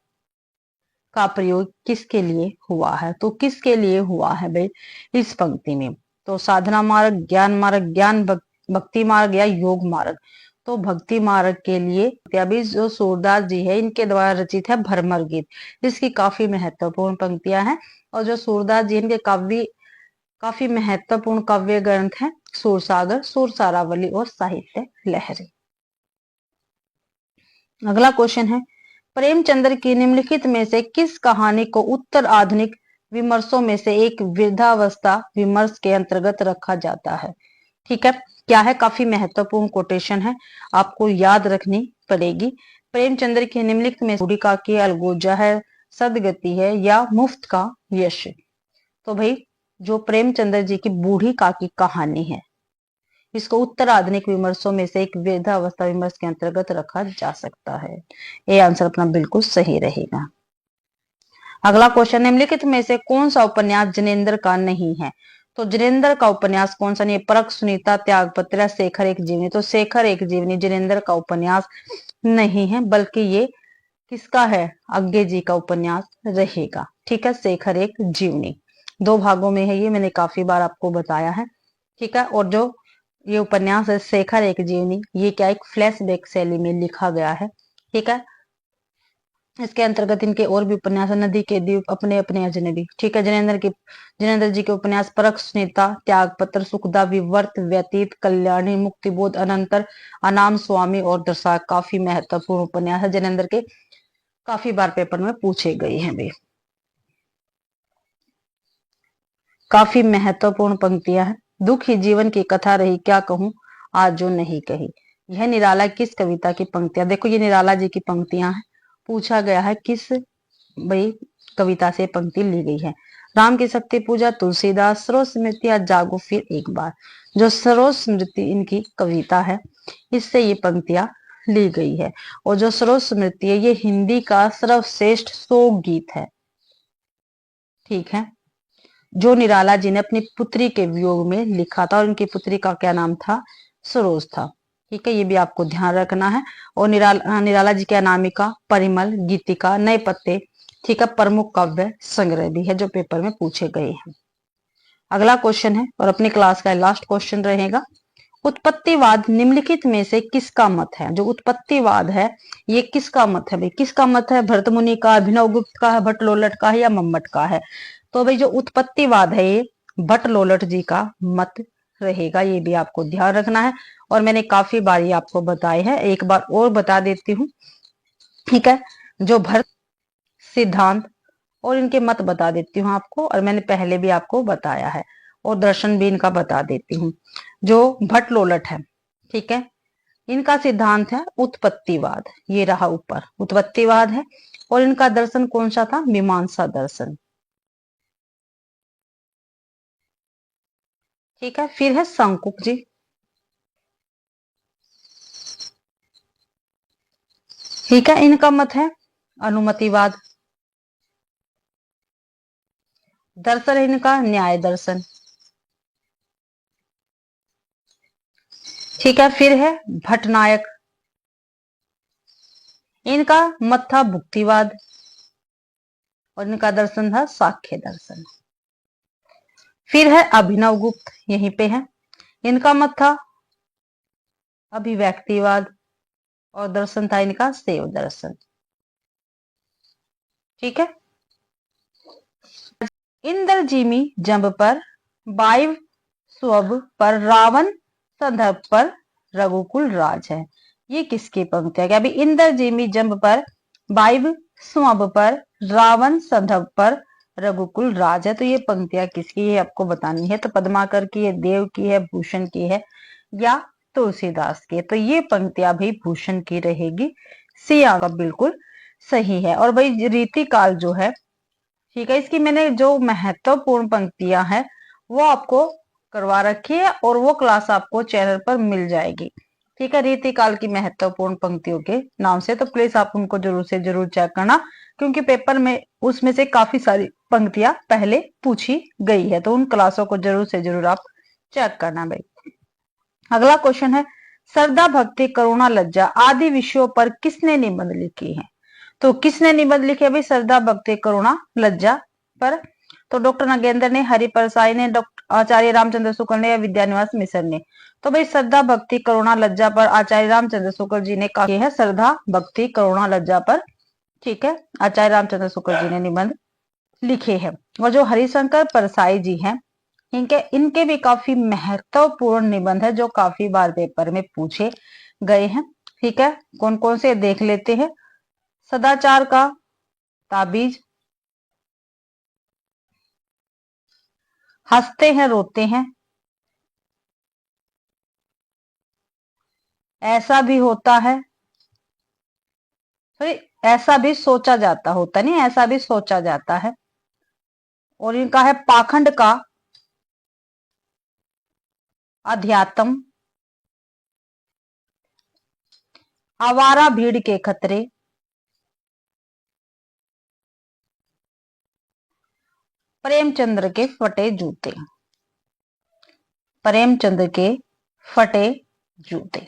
का प्रयोग किसके लिए हुआ है? तो किसके लिए हुआ है भाई इस पंक्ति में? तो साधना मार्ग, ज्ञान मार्ग, ज्ञान भक्ति मार्ग या योग मार्ग। तो भक्ति मार्ग के लिए अभी जो सूरदास जी है इनके द्वारा रचित है भ्रमर गीत। इसकी काफी महत्वपूर्ण पंक्तियां हैं। और जो सूरदास जी इनके काफी महत्वपूर्ण काव्य ग्रंथ है सूरसागर, सुरसारावली और साहित्य लहरी। अगला क्वेश्चन है, प्रेमचंद्र की निम्नलिखित में से किस कहानी को उत्तर आधुनिक विमर्शों में से एक वृद्धावस्था विमर्श के अंतर्गत रखा जाता है? ठीक है। क्या है? काफी महत्वपूर्ण कोटेशन है, आपको याद रखनी पड़ेगी। प्रेमचंद्र की निम्नलिखित में बूढ़ी काकी, अलगोजा है, सदगति है या मुफ्त का यश। तो भाई जो प्रेमचंद्र जी की बूढ़ी काकी कहानी है इसको उत्तर आधुनिक विमर्शों में से एक वृद्धावस्था विमर्श के अंतर्गत रखा जा सकता है। ये आंसर अपना बिल्कुल सही रहेगा। अगला क्वेश्चन, निम्नलिखित में से कौन सा उपन्यास जिनेंद्र का नहीं है? तो जिनेंद्र का उपन्यास कौन सा नहीं है? परख, सुनीता, त्यागपत्र, शेखर एक जीवनी। तो शेखर एक जीवनी जिनेंद्र का उपन्यास नहीं है, बल्कि ये किसका है? अज्ञे जी का उपन्यास रहेगा। ठीक है, शेखर एक जीवनी, 2 भागों में है ये, मैंने काफी बार आपको बताया है। ठीक है, और जो ये उपन्यास है शेखर एक जीवनी, ये क्या एक फ्लैशबैक शैली में लिखा गया है। ठीक है, इसके अंतर्गत इनके और भी उपन्यास है, नदी के द्वीप, अपने अपने अजनबी। ठीक है, जिनेन्द्र जी के उपन्यास परख स्नेता, त्याग पत्र, सुखदा, विवर्त, व्यतीत, कल्याणी, मुक्तिबोध, अनंतर, अनाम स्वामी और दर्शा काफी महत्वपूर्ण उपन्यास है। जिनेन्द्र के काफी बार पेपर में पूछे गए हैं वे, काफी महत्वपूर्ण पंक्तियां हैं। दुख ही जीवन की कथा रही, क्या कहूं आज जो नहीं कही। यह निराला किस कविता की पंक्तियां? देखो ये निराला जी की पंक्तियां हैं, पूछा गया है किस भाई कविता से पंक्ति ली गई है। राम की शक्ति पूजा, तुलसीदास, सरोज स्मृति या जागो फिर एक बार। जो सरोज स्मृति इनकी कविता है, इससे ये पंक्तियां ली गई है। और जो सरोज स्मृति है ये हिंदी का सर्वश्रेष्ठ शोक गीत है। ठीक है, जो निराला जी ने अपनी पुत्री के वियोग में लिखा था, और इनकी पुत्री का क्या नाम था? सरोज था। ठीक है, ये भी आपको ध्यान रखना है। और निराला जी की अनामिका, परिमल, गीतिका, नए पत्ते, ठीक है, प्रमुख काव्य संग्रह भी है जो पेपर में पूछे गए हैं। अगला क्वेश्चन है, और अपनी क्लास का लास्ट क्वेश्चन रहेगा। उत्पत्तिवाद निम्नलिखित में से किसका मत है? जो उत्पत्तिवाद है ये किसका मत है भाई? किसका मत है? भरत मुनि का, अभिनव गुप्त का है, भट्ट लोलट का है, या मम्मट का है? तो भाई जो उत्पत्तिवाद है ये भट्ट लोलट जी का मत रहेगा, ये भी आपको ध्यान रखना है। और मैंने काफी बार ये आपको बताए हैं, एक बार और बता देती हूँ। ठीक है, जो भट्ट सिद्धांत और इनके मत बता देती हूँ आपको, और मैंने पहले भी आपको बताया है, और दर्शन भी इनका बता देती हूँ। जो भट्ट लोलट है, ठीक है, इनका सिद्धांत है उत्पत्तिवाद, ये रहा ऊपर उत्पत्तिवाद है। और इनका दर्शन कौन सा था? मीमांसा दर्शन। ठीक है, फिर है शंकुक जी। ठीक है, इनका मत है अनुमतिवाद। दर्शन है इनका न्याय दर्शन। ठीक है, फिर है भट्टनायक, इनका मत था भुक्तिवाद, और इनका दर्शन था साक्ष्य दर्शन। फिर है अभिनव गुप्त, यहीं पे है, इनका मत था अभिव्यक्तिवाद, और दर्शन था इनका शैव दर्शन। ठीक है, इंद्रजीमी जंब पर, वायव स्वभ पर, रावण संदर्भ पर, रघुकुल राज है। ये किसकी पंक्ति है? अभी इंद्रजीमी जंब पर, वायव स्वभ पर, रावण संदर्भ पर, रघुकुल राज है। तो ये पंक्तियां किसकी है आपको बतानी है। तो पद्माकर की है, देव की है, भूषण की है, या तुलसीदास की? तो ये पंक्तियां भी भूषण की रहेगी। सी आंसर बिल्कुल सही है। और भाई रीति काल जो है, ठीक है, इसकी मैंने जो महत्वपूर्ण पंक्तियां हैं वो आपको करवा रखी है, और वो क्लास आपको चैनल पर मिल जाएगी। ठीक है, रीतिकाल की महत्वपूर्ण पंक्तियों के नाम से, तो प्लीज आप उनको जरूर से जरूर चेक करना, क्योंकि पेपर में उसमें से काफी सारी पंक्तियां पहले पूछी गई है, तो उन क्लासों को जरूर से जरूर आप चेक करना भाई। अगला क्वेश्चन है, श्रद्धा भक्ति करुणा लज्जा आदि विषयों पर किसने निबंध लिखी है? तो किसने निबंध लिखे भाई श्रद्धा भक्ति करुणा लज्जा पर? तो डॉक्टर नगेंद्र ने, हरि परसाई ने, डॉक्टर आचार्य रामचंद्र शुक्ल ने, या विद्यानिवास मिश्र ने? तो भाई श्रद्धा भक्ति करुणा लज्जा पर आचार्य रामचंद्र शुक्ल जी ने कहा है, श्रद्धा भक्ति करुणा लज्जा पर। ठीक है, आचार्य रामचंद्र शुक्ल जी ने निबंध लिखे हैं। और जो हरिशंकर परसाई जी हैं, इनके इनके भी काफी महत्वपूर्ण निबंध है जो काफी बार पेपर में पूछे गए हैं। ठीक है, कौन कौन से देख लेते हैं। सदाचार का ताबीज, हंसते हैं रोते हैं, ऐसा भी होता है, सॉरी ऐसा भी सोचा जाता, होता नहीं, ऐसा भी सोचा जाता है। और इनका है पाखंड का अध्यात्म, आवारा भीड़ के खतरे, प्रेमचंद्र के फटे जूते, प्रेमचंद्र के फटे जूते।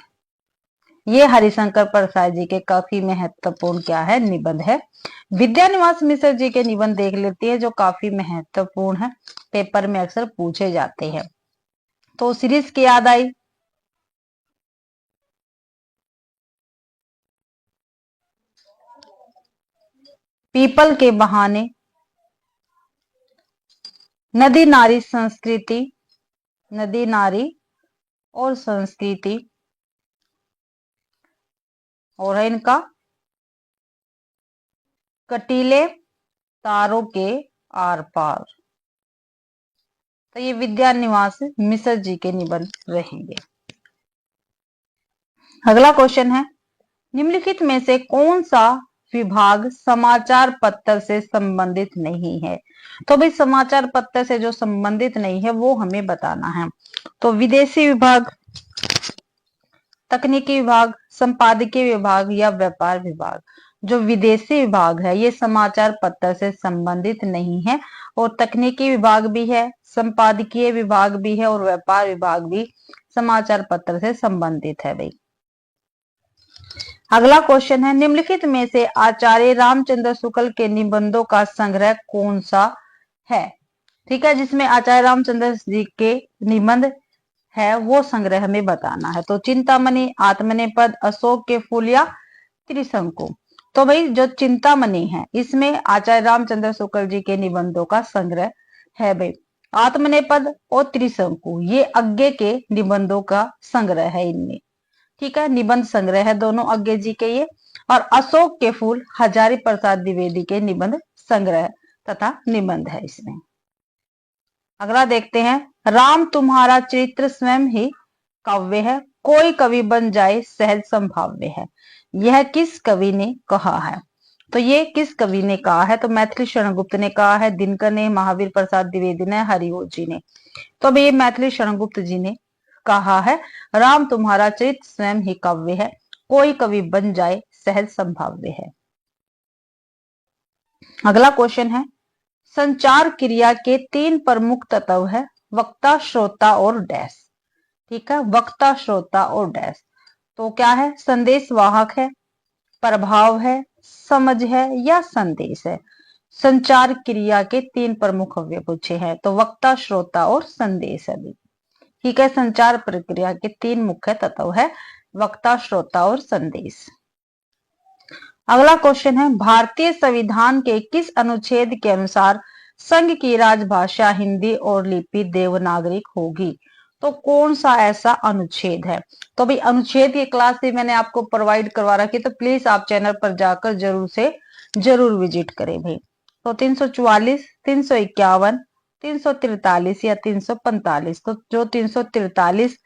ये हरिशंकर प्रसाद जी के काफी महत्वपूर्ण क्या है, निबंध है। विद्यानिवास मिश्र जी के निबंध देख लेते हैं जो काफी महत्वपूर्ण है, पेपर में अक्सर पूछे जाते हैं। तो सीरीज की याद आई, पीपल के बहाने, नदी नारी संस्कृति, नदी नारी और संस्कृति, और है इनका कटीले तारों के आर पार। तो ये विद्यानिवास मिश्र जी के निबंध रहेंगे। अगला क्वेश्चन है, निम्नलिखित में से कौन सा विभाग समाचार पत्र से संबंधित नहीं है? तो भाई समाचार पत्र से जो संबंधित नहीं है वो हमें बताना है। तो विदेशी विभाग, तकनीकी विभाग, संपादकीय विभाग या व्यापार विभाग। जो विदेशी विभाग है ये समाचार पत्र से संबंधित नहीं है, और तकनीकी विभाग भी है, संपादकीय विभाग भी है, और व्यापार विभाग भी समाचार पत्र से संबंधित है भाई। अगला क्वेश्चन है, निम्नलिखित में से आचार्य रामचंद्र शुक्ल के निबंधों का संग्रह कौन सा है? ठीक है, जिसमें आचार्य रामचंद्र जी के निबंध है वो संग्रह हमें बताना है। तो चिंतामणि, आत्मनेपद, अशोक के फूल या त्रिशंकु। तो भाई जो चिंतामणि है इसमें आचार्य रामचंद्र शुक्ल जी के निबंधों का संग्रह है भाई। आत्मनेपद और त्रिशंकु ये अज्ञे के निबंधों का संग्रह है इनमें। ठीक है, निबंध संग्रह है दोनों अज्ञे जी के ये। और अशोक के फूल हजारी प्रसाद द्विवेदी के निबंध संग्रह तथा निबंध है इसमें। अगला देखते हैं, राम तुम्हारा चरित्र स्वयं ही काव्य है, कोई कवि बन जाए सहज संभाव्य है। यह किस कवि ने कहा है? तो ये किस कवि ने कहा है? तो मैथिली शरण गुप्त ने कहा है, दिनकर ने, महावीर प्रसाद द्विवेदी ने, हरिवंश जी ने। तो अब ये मैथिली शरण गुप्त जी ने कहा है, राम तुम्हारा चरित्र स्वयं ही काव्य है, कोई कवि बन जाए सहज संभाव्य है। अगला क्वेश्चन है, संचार क्रिया के 3 प्रमुख तत्व है, वक्ता, श्रोता और डैश। ठीक है, वक्ता, श्रोता और डैश। तो क्या है? संदेश वाहक है, प्रभाव है, समझ है या संदेश है। संचार क्रिया के 3 प्रमुख अवयव पूछे हैं, तो वक्ता, श्रोता और संदेश है। ठीक है, संचार प्रक्रिया के 3 मुख्य तत्व है, वक्ता, श्रोता और संदेश। अगला क्वेश्चन है, भारतीय संविधान के किस अनुच्छेद के अनुसार संघ की राजभाषा हिंदी और लिपि देवनागरिक होगी? तो कौन सा ऐसा अनुच्छेद है? तो भाई अनुच्छेद की क्लास भी मैंने आपको प्रोवाइड करवा रखी, तो प्लीज आप चैनल पर जाकर जरूर विजिट करें भाई। तो 344, 351, 343 या 345। तो जो 343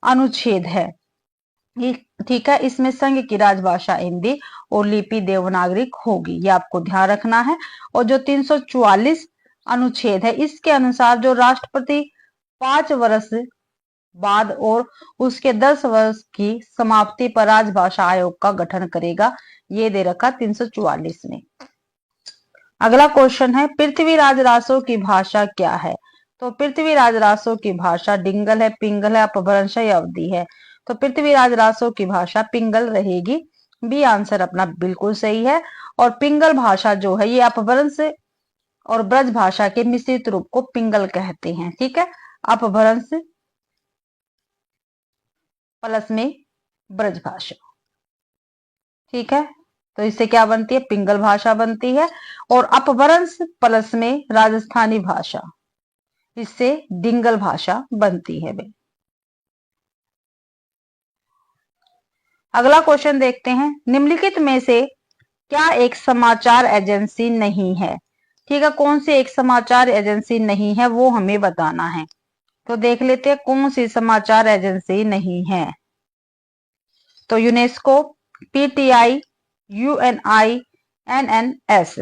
अनुच्छेद है ठीक है, इसमें संघ की राजभाषा हिंदी और लिपि देवनागरिक होगी, ये आपको ध्यान रखना है। और जो 344 अनुच्छेद है इसके अनुसार जो राष्ट्रपति 5 वर्ष बाद और उसके 10 वर्ष की समाप्ति पर राजभाषा आयोग का गठन करेगा, ये दे रखा 344 में। अगला क्वेश्चन है, पृथ्वीराज रासो की भाषा क्या है? तो पृथ्वीराज रासो की भाषा डिंगल है, पिंगल है, अपभ्रंश या अवधि है। तो पृथ्वीराज रासो की भाषा पिंगल रहेगी, बी आंसर अपना बिल्कुल सही है। और पिंगल भाषा जो है ये अपभ्रंश और ब्रज भाषा के मिश्रित रूप को पिंगल कहते हैं। ठीक है, अपभ्रंश प्लस में ब्रज भाषा। ठीक है, तो इससे क्या बनती है? पिंगल भाषा बनती है। और अपभ्रंश प्लस में राजस्थानी भाषा, इससे डिंगल भाषा बनती है भाई। अगला क्वेश्चन देखते हैं, निम्नलिखित में से क्या एक समाचार एजेंसी नहीं है? ठीक है, कौन सी एक समाचार एजेंसी नहीं है वो हमें बताना है। तो देख लेते हैं कौन सी समाचार एजेंसी नहीं है। तो यूनेस्को, पीटीआई, यूएनआई, एनएनएस।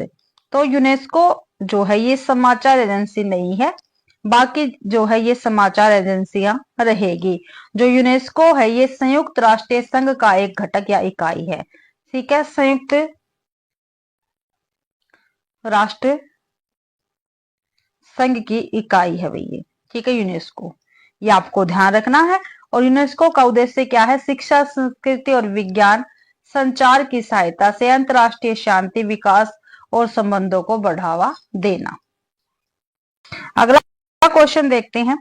तो यूनेस्को जो है ये समाचार एजेंसी नहीं है, बाकी जो है ये समाचार एजेंसियां रहेगी। जो यूनेस्को है ये संयुक्त राष्ट्र संघ का एक घटक या इकाई है। ठीक है, संयुक्त राष्ट्र संघ की इकाई है भैया। ठीक है, यूनेस्को, ये आपको ध्यान रखना है। और यूनेस्को का उद्देश्य क्या है? शिक्षा, संस्कृति और विज्ञान संचार की सहायता से अंतर्राष्ट्रीय शांति, विकास और संबंधों को बढ़ावा देना। अगला क्वेश्चन देखते हैं,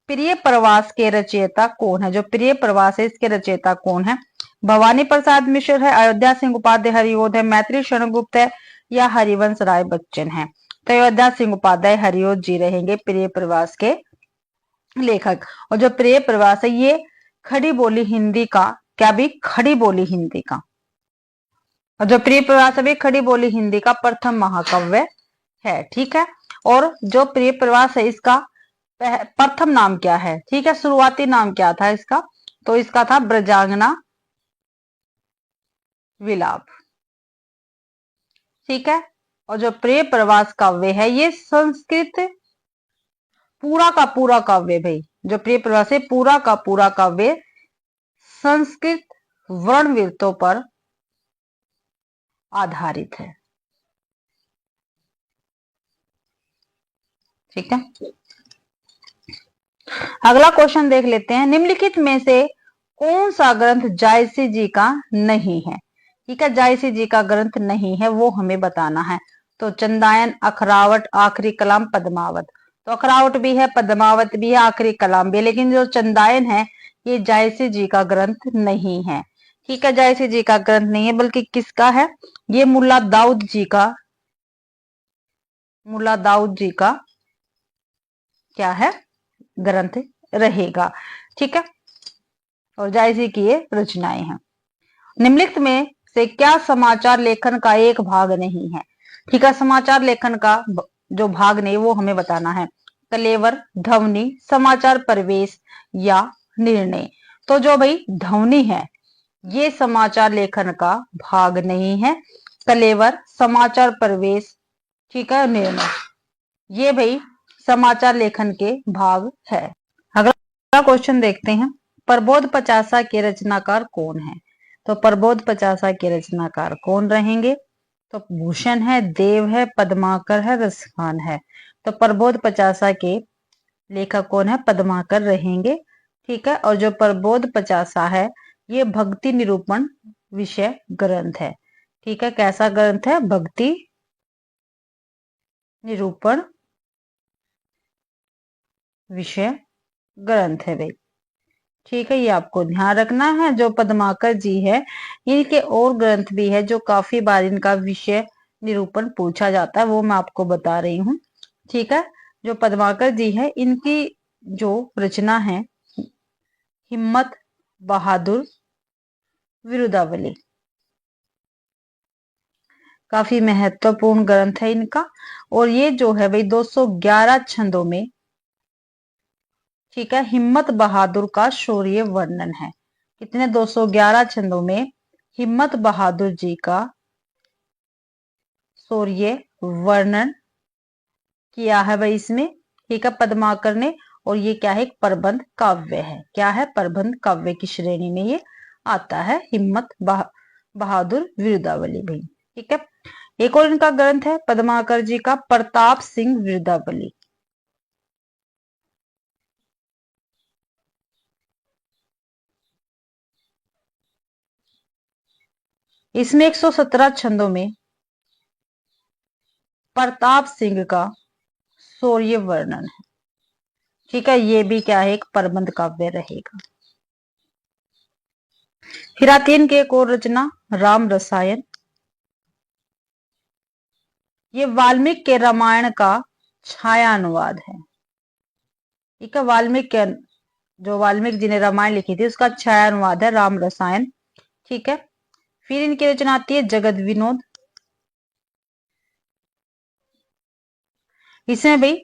प्रिय प्रवास के रचयिता कौन है? जो प्रिय प्रवास है इसके रचयिता कौन है? भवानी प्रसाद मिश्र है, अयोध्या सिंह उपाध्याय हरिओध है, मैत्री शरण गुप्त है या हरिवंश राय बच्चन है? तो अयोध्या सिंह उपाध्याय हरिओध जी रहेंगे प्रिय प्रवास के लेखक। और जो प्रिय प्रवास है ये खड़ी बोली हिंदी का, क्या भी, खड़ी बोली हिंदी का, और जो प्रिय प्रवास है खड़ी बोली हिंदी का प्रथम महाकाव्य है। ठीक है, और जो प्रिय प्रवास है इसका प्रथम नाम क्या है? ठीक है, शुरुआती नाम क्या था इसका? तो इसका था ब्रजांगना विलाप। ठीक है, और जो प्रिय प्रवास काव्य है ये संस्कृत पूरा का पूरा काव्य, भाई जो प्रिय प्रवास है पूरा का पूरा काव्य संस्कृत वर्णवृत्तों पर आधारित है। ठीक है, अगला क्वेश्चन देख लेते हैं, निम्नलिखित में से कौन सा ग्रंथ जायसी जी का नहीं है? ठीक है, जायसी जी का ग्रंथ नहीं है वो हमें बताना है। तो चंदायन, अखरावट, आखिरी कलाम, पद्मावत। तो अखरावट भी है, पद्मावत भी है, आखिरी कलाम भी है, लेकिन जो चंदायन है ये जायसी जी का ग्रंथ नहीं है। ठीक है, जायसी जी का ग्रंथ नहीं है, बल्कि किसका है? ये मुल्ला दाऊद जी का, मुल्ला दाऊद जी का क्या है? ग्रंथ रहेगा। ठीक है, और जायसी की ये रचनाएं हैं। निम्नलिखित में से क्या समाचार लेखन का एक भाग नहीं है? ठीक है, समाचार लेखन का जो भाग नहीं वो हमें बताना है। कलेवर, ध्वनि, समाचार परिवेश या निर्णय। तो जो भाई ध्वनि है ये समाचार लेखन का भाग नहीं है। कलेवर, समाचार परिवेश, ठीक है, निर्णय ये भाई समाचार लेखन के भाग है। अगला क्वेश्चन देखते हैं, प्रबोध पचासा के रचनाकार कौन है? तो प्रबोध पचासा के रचनाकार कौन रहेंगे? तो भूषण है, देव है, पद्माकर है, रसखान है। तो प्रबोध पचासा के लेखक कौन है? पद्माकर रहेंगे। ठीक है, और जो प्रबोध पचासा है ये भक्ति निरूपण विषय ग्रंथ है। ठीक है, कैसा ग्रंथ है? भक्ति निरूपण विषय ग्रंथ है भाई। ठीक है, ये आपको ध्यान रखना है। जो पद्माकर जी है इनके और ग्रंथ भी है जो काफी बार इनका विषय निरूपण पूछा जाता है, वो मैं आपको बता रही हूँ। ठीक है, जो पद्माकर जी है इनकी जो रचना है हिम्मत बहादुर विरुदावली, काफी महत्वपूर्ण ग्रंथ है इनका। और ये जो है भाई 211 छंदों में, ठीक है, हिम्मत बहादुर का शौर्य वर्णन है। कितने? 211 छंदों में हिम्मत बहादुर जी का शौर्य वर्णन किया है भाई इसमें। ठीक है, पद्माकर ने। और ये क्या है? एक प्रबंध काव्य है। क्या है? प्रबंध काव्य की श्रेणी में ये आता है, हिम्मत बहादुर विरुदावली भाई। ठीक है, एक और इनका ग्रंथ है पद्माकर जी का प्रताप सिंह विरुदावली। इसमें 117 छंदों में प्रताप सिंह का शौर्य वर्णन है। ठीक है, ये भी क्या है? एक प्रबंध काव्य रहेगा। फिर आती है इनकी एक और रचना राम रसायन। ये वाल्मीकि के रामायण का छाया अनुवाद है। ठीक है, वाल्मीकि जो वाल्मीकि जी ने रामायण लिखी थी उसका छाया अनुवाद है राम रसायन। ठीक है, फिर इनकी रचना आती है जगत विनोद। इसमें भाई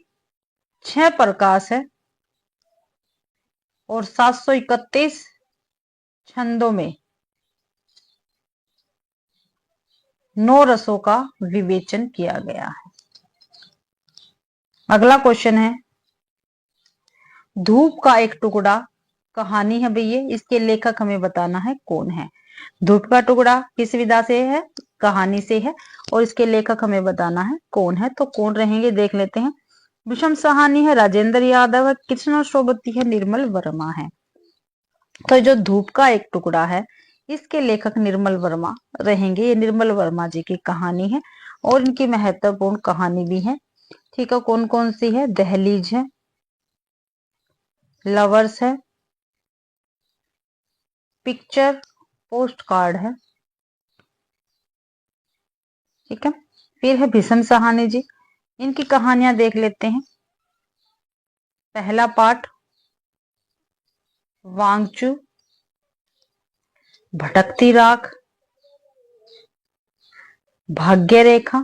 6 प्रकाश है और 731 छंदों में 9 रसों का विवेचन किया गया है। अगला क्वेश्चन है, धूप का एक टुकड़ा कहानी है भैया, इसके लेखक हमें बताना है कौन है। धूप का टुकड़ा किस विधा से है? कहानी से है, और इसके लेखक हमें बताना है कौन है। तो कौन रहेंगे देख लेते हैं। विषम साहनी है, राजेंद्र यादव है, कृष्ण श्रोवती है, निर्मल वर्मा है। तो जो धूप का एक टुकड़ा है, इसके लेखक निर्मल वर्मा रहेंगे। ये निर्मल वर्मा जी की कहानी है और इनकी महत्वपूर्ण कहानी भी है। ठीक है, कौन कौन सी है? दहलीज है, लवर्स है, पिक्चर पोस्ट कार्ड है। ठीक है, फिर है भीषम सहानी जी। इनकी कहानियां देख लेते हैं। पहला पार्ट वांगचू, भटकती राख, भाग्य रेखा,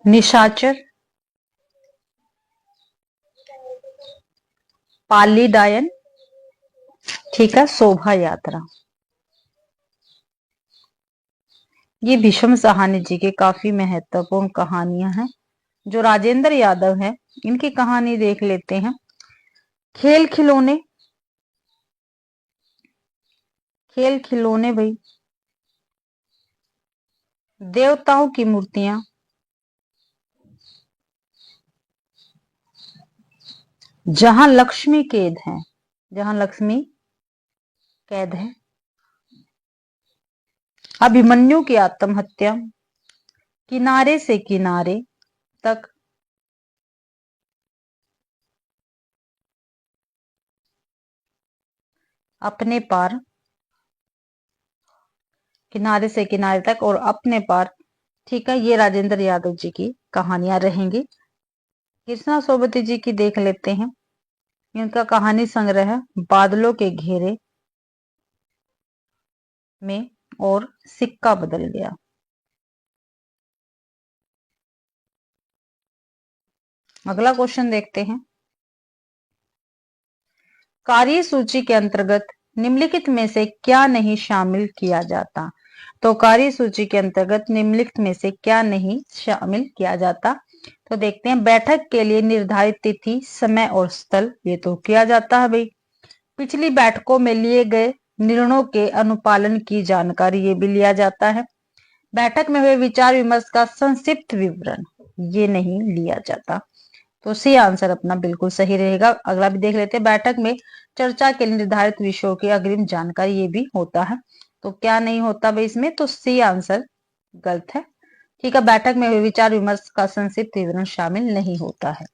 निशाचर, पाली डायन, ठीक है, शोभा यात्रा। ये भीष्म सहानी जी की काफी महत्वपूर्ण कहानियां हैं। जो राजेंद्र यादव है, इनकी कहानी देख लेते हैं। खेल खिलौने, खेल खिलौने भाई, देवताओं की मूर्तियां, जहां लक्ष्मी कैद है, जहां लक्ष्मी कैद है, अभिमन्यु की आत्महत्या, किनारे से किनारे तक, अपने पार, किनारे से किनारे तक और अपने पार। ठीक है, ये राजेंद्र यादव जी की कहानियां रहेंगी। कृष्णा सोबती जी की देख लेते हैं। इनका कहानी संग्रह है बादलों के घेरे में और सिक्का बदल गया। अगला क्वेश्चन देखते हैं। कार्य सूची के अंतर्गत निम्नलिखित में से क्या नहीं शामिल किया जाता? तो कार्य सूची के अंतर्गत निम्नलिखित में से क्या नहीं शामिल किया जाता? तो देखते हैं। बैठक के लिए निर्धारित तिथि, समय और स्थल, ये तो किया जाता है भाई। पिछली बैठकों में लिए गए निर्णयों के अनुपालन की जानकारी, ये भी लिया जाता है। बैठक में हुए विचार विमर्श का संक्षिप्त विवरण, ये नहीं लिया जाता। तो सी आंसर अपना बिल्कुल सही रहेगा। अगला भी देख लेते हैं। बैठक में चर्चा के लिए निर्धारित विषयों की अग्रिम जानकारी, ये भी होता है। तो क्या नहीं होता भाई इसमें? तो सी आंसर गलत है। ठीक है, बैठक में हुए विचार विमर्श का संक्षिप्त विवरण शामिल नहीं होता है।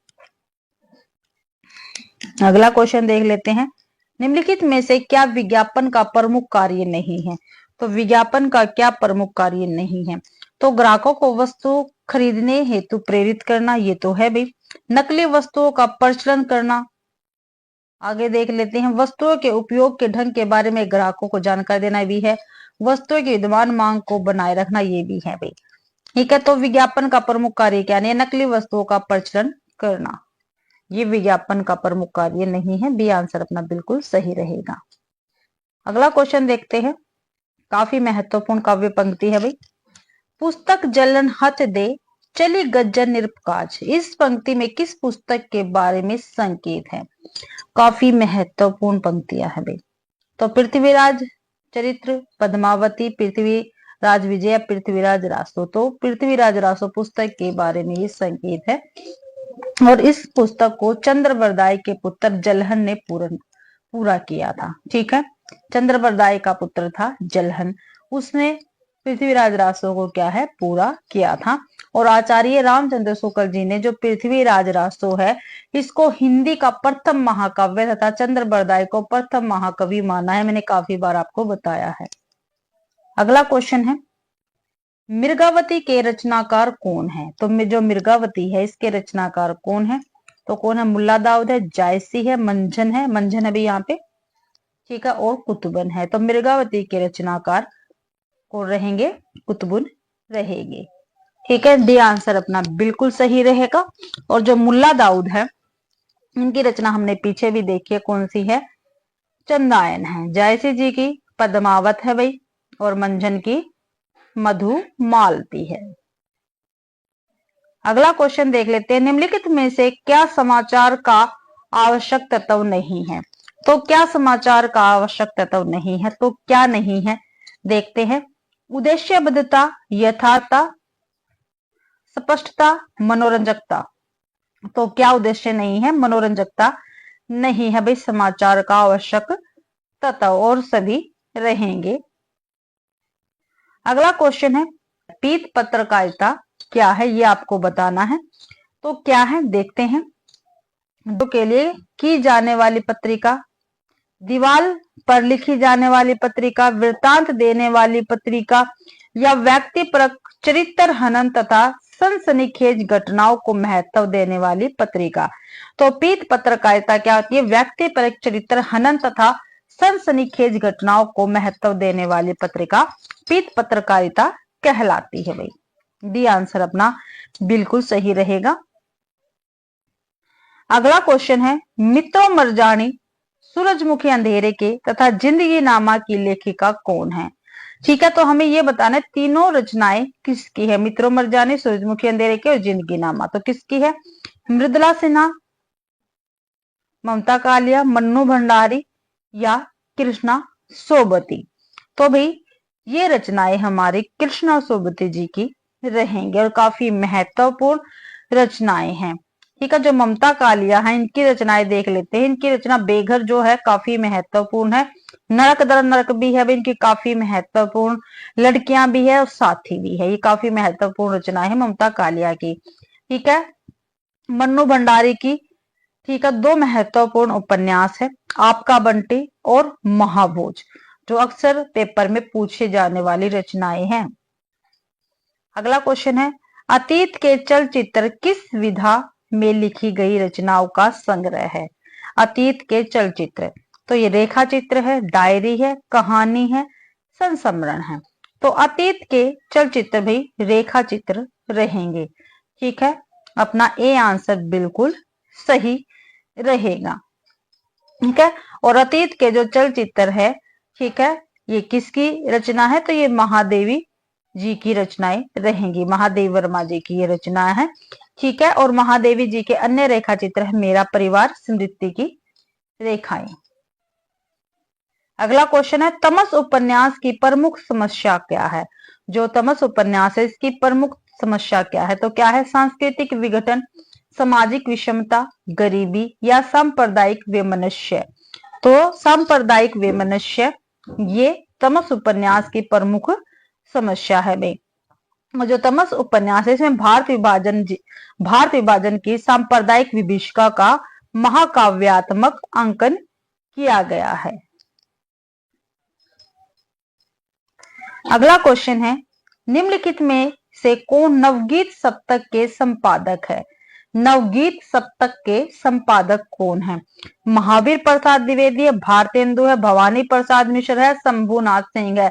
अगला क्वेश्चन देख लेते हैं। निम्नलिखित में से क्या विज्ञापन का प्रमुख कार्य नहीं है? तो विज्ञापन का क्या प्रमुख कार्य नहीं है? तो ग्राहकों को वस्तु खरीदने हेतु प्रेरित करना, ये तो है भाई। नकली वस्तुओं का प्रचलन करना। आगे देख लेते हैं। वस्तुओं के उपयोग के ढंग के बारे में ग्राहकों को जानकारी देना भी है। वस्तुओं की विद्यमान मांग को बनाए रखना, ये भी है भाई। ठीक है, तो विज्ञापन का प्रमुख कार्य क्या नहीं? नकली वस्तुओं का प्रचलन करना, ये विज्ञापन का प्रमुख कार्य नहीं है। बी आंसर अपना बिल्कुल सही रहेगा। अगला क्वेश्चन देखते हैं। काफी महत्वपूर्ण काव्य पंक्ति है भाई। पुस्तक जलन हथ दे चली गज्जन निरपकाज, इस पंक्ति में किस पुस्तक के बारे में संकेत है? काफी महत्वपूर्ण पंक्तियां है भाई। तो पृथ्वीराज चरित्र, पद्मावती, पृथ्वीराज विजय, पृथ्वीराज रासो। तो पृथ्वीराज रासो पुस्तक के बारे में ये संकेत है। और इस पुस्तक को चंद्रवरदाई के पुत्र जलहन ने पूरा किया था। ठीक है, चंद्रवरदाई का पुत्र था जलहन, उसने पृथ्वीराज रासो को क्या है? पूरा किया था। और आचार्य रामचंद्र शुक्ल जी ने जो पृथ्वीराज रासो है, इसको हिंदी का प्रथम महाकाव्य तथा चंद्रवरदाई को प्रथम महाकवि माना है। मैंने काफी बार आपको बताया है। अगला क्वेश्चन है। मृगावती के रचनाकार कौन है? तो जो मृगावती है, इसके रचनाकार कौन है? तो कौन है? मुल्ला दाऊद है, जायसी है, मंझन है, मंझन अभी यहाँ पे, ठीक है, और कुतुबन है। तो मृगावती के रचनाकार कौन रहेंगे? कुतुबन रहेंगे। ठीक है, डी आंसर अपना बिल्कुल सही रहेगा। और जो मुल्ला दाऊद है, इनकी रचना हमने पीछे भी देखी है, कौन सी है? चंदायन है। जायसी जी की पद्मावत है भाई, और मंझन की मधु मालती है। अगला क्वेश्चन देख लेते हैं। निम्नलिखित में से क्या समाचार का आवश्यक तत्व नहीं है? तो क्या समाचार का आवश्यक तत्व नहीं है? तो क्या नहीं है देखते हैं। उद्देश्यबद्धता, यथार्थता, स्पष्टता, मनोरंजकता। तो क्या उद्देश्य नहीं है? मनोरंजकता नहीं है भाई समाचार का आवश्यक तत्व, और सभी रहेंगे। अगला क्वेश्चन है पीत पत्रकारिता क्या है, ये आपको बताना है। तो क्या है देखते हैं। जो के लिए की जाने वाली पत्रिका, दीवार पर लिखी जाने वाली पत्रिका, वृत्तांत देने वाली पत्रिका, या व्यक्ति पर चरित्र हनन तथा सनसनीखेज घटनाओं को महत्व देने वाली पत्रिका। तो पीत पत्रकारिता क्या होती है, व्यक्ति पर चरित्र हनन तथा सनसनीखेज घटनाओं को महत्व देने वाली पत्रिका पीत पत्रकारिता कहलाती है। भाई डी आंसर अपना बिल्कुल सही रहेगा। अगला क्वेश्चन है मित्रों मरजानी, सूरजमुखी अंधेरे के तथा जिंदगी नामा की लेखिका कौन है। ठीक है, तो हमें ये बताना है तीनों रचनाएं किसकी है, मित्रों मरजानी, सूरजमुखी अंधेरे के और जिंदगी नामा, तो किसकी है, मृदुला सिन्हा, ममता कालिया, मन्नू भंडारी या कृष्णा सोबती। तो भाई ये रचनाएं हमारी कृष्णा सोबती जी की रहेंगे और काफी महत्वपूर्ण रचनाएं हैं। ठीक है, जो ममता कालिया है इनकी रचनाएं देख लेते हैं। इनकी रचना बेघर जो है काफी महत्वपूर्ण है, नरक दर नरक भी है इनकी काफी महत्वपूर्ण, लड़कियां भी है और साथी भी है, ये काफी महत्वपूर्ण रचना है ममता कालिया की। ठीक है, मन्नू भंडारी की ठीक है दो महत्वपूर्ण उपन्यास है, आपका बंटी और महाभोज, जो अक्सर पेपर में पूछे जाने वाली रचनाएं हैं। अगला क्वेश्चन है अतीत के चलचित्र किस विधा में लिखी गई रचनाओं का संग्रह है। अतीत के चलचित्र, तो ये रेखा चित्र है, डायरी है, कहानी है, संस्मरण है। तो अतीत के चलचित्र भी रेखा चित्र रहेंगे। ठीक है, अपना ए आंसर बिल्कुल सही रहेगा। ठीक है, और अतीत के जो चलचित्र है ठीक है ये किसकी रचना है, तो ये महादेवी जी की रचनाएं रहेंगी, महादेवी वर्मा जी की ये रचना है। ठीक है, और महादेवी जी के अन्य रेखा चित्र है मेरा परिवार, स्मृति की रेखाएं। अगला क्वेश्चन है तमस उपन्यास की प्रमुख समस्या क्या है। जो तमस उपन्यास है इसकी प्रमुख समस्या क्या है, तो क्या है, सांस्कृतिक विघटन, सामाजिक विषमता, गरीबी या सांप्रदायिक वैमनस्य। तो सांप्रदायिक वैमनस्य ये तमस उपन्यास की प्रमुख समस्या है। भाई जो तमस उपन्यास है इसमें भारत विभाजन की सांप्रदायिक विभीषिका का महाकाव्यात्मक अंकन किया गया है। अगला क्वेश्चन है निम्नलिखित में से कौन नवगीत सप्तक के संपादक है। नवगीत सप्तक के संपादक कौन है, महावीर प्रसाद द्विवेदी है, भारतेंदु है, भवानी प्रसाद मिश्र है, शंभुनाथ सिंह है।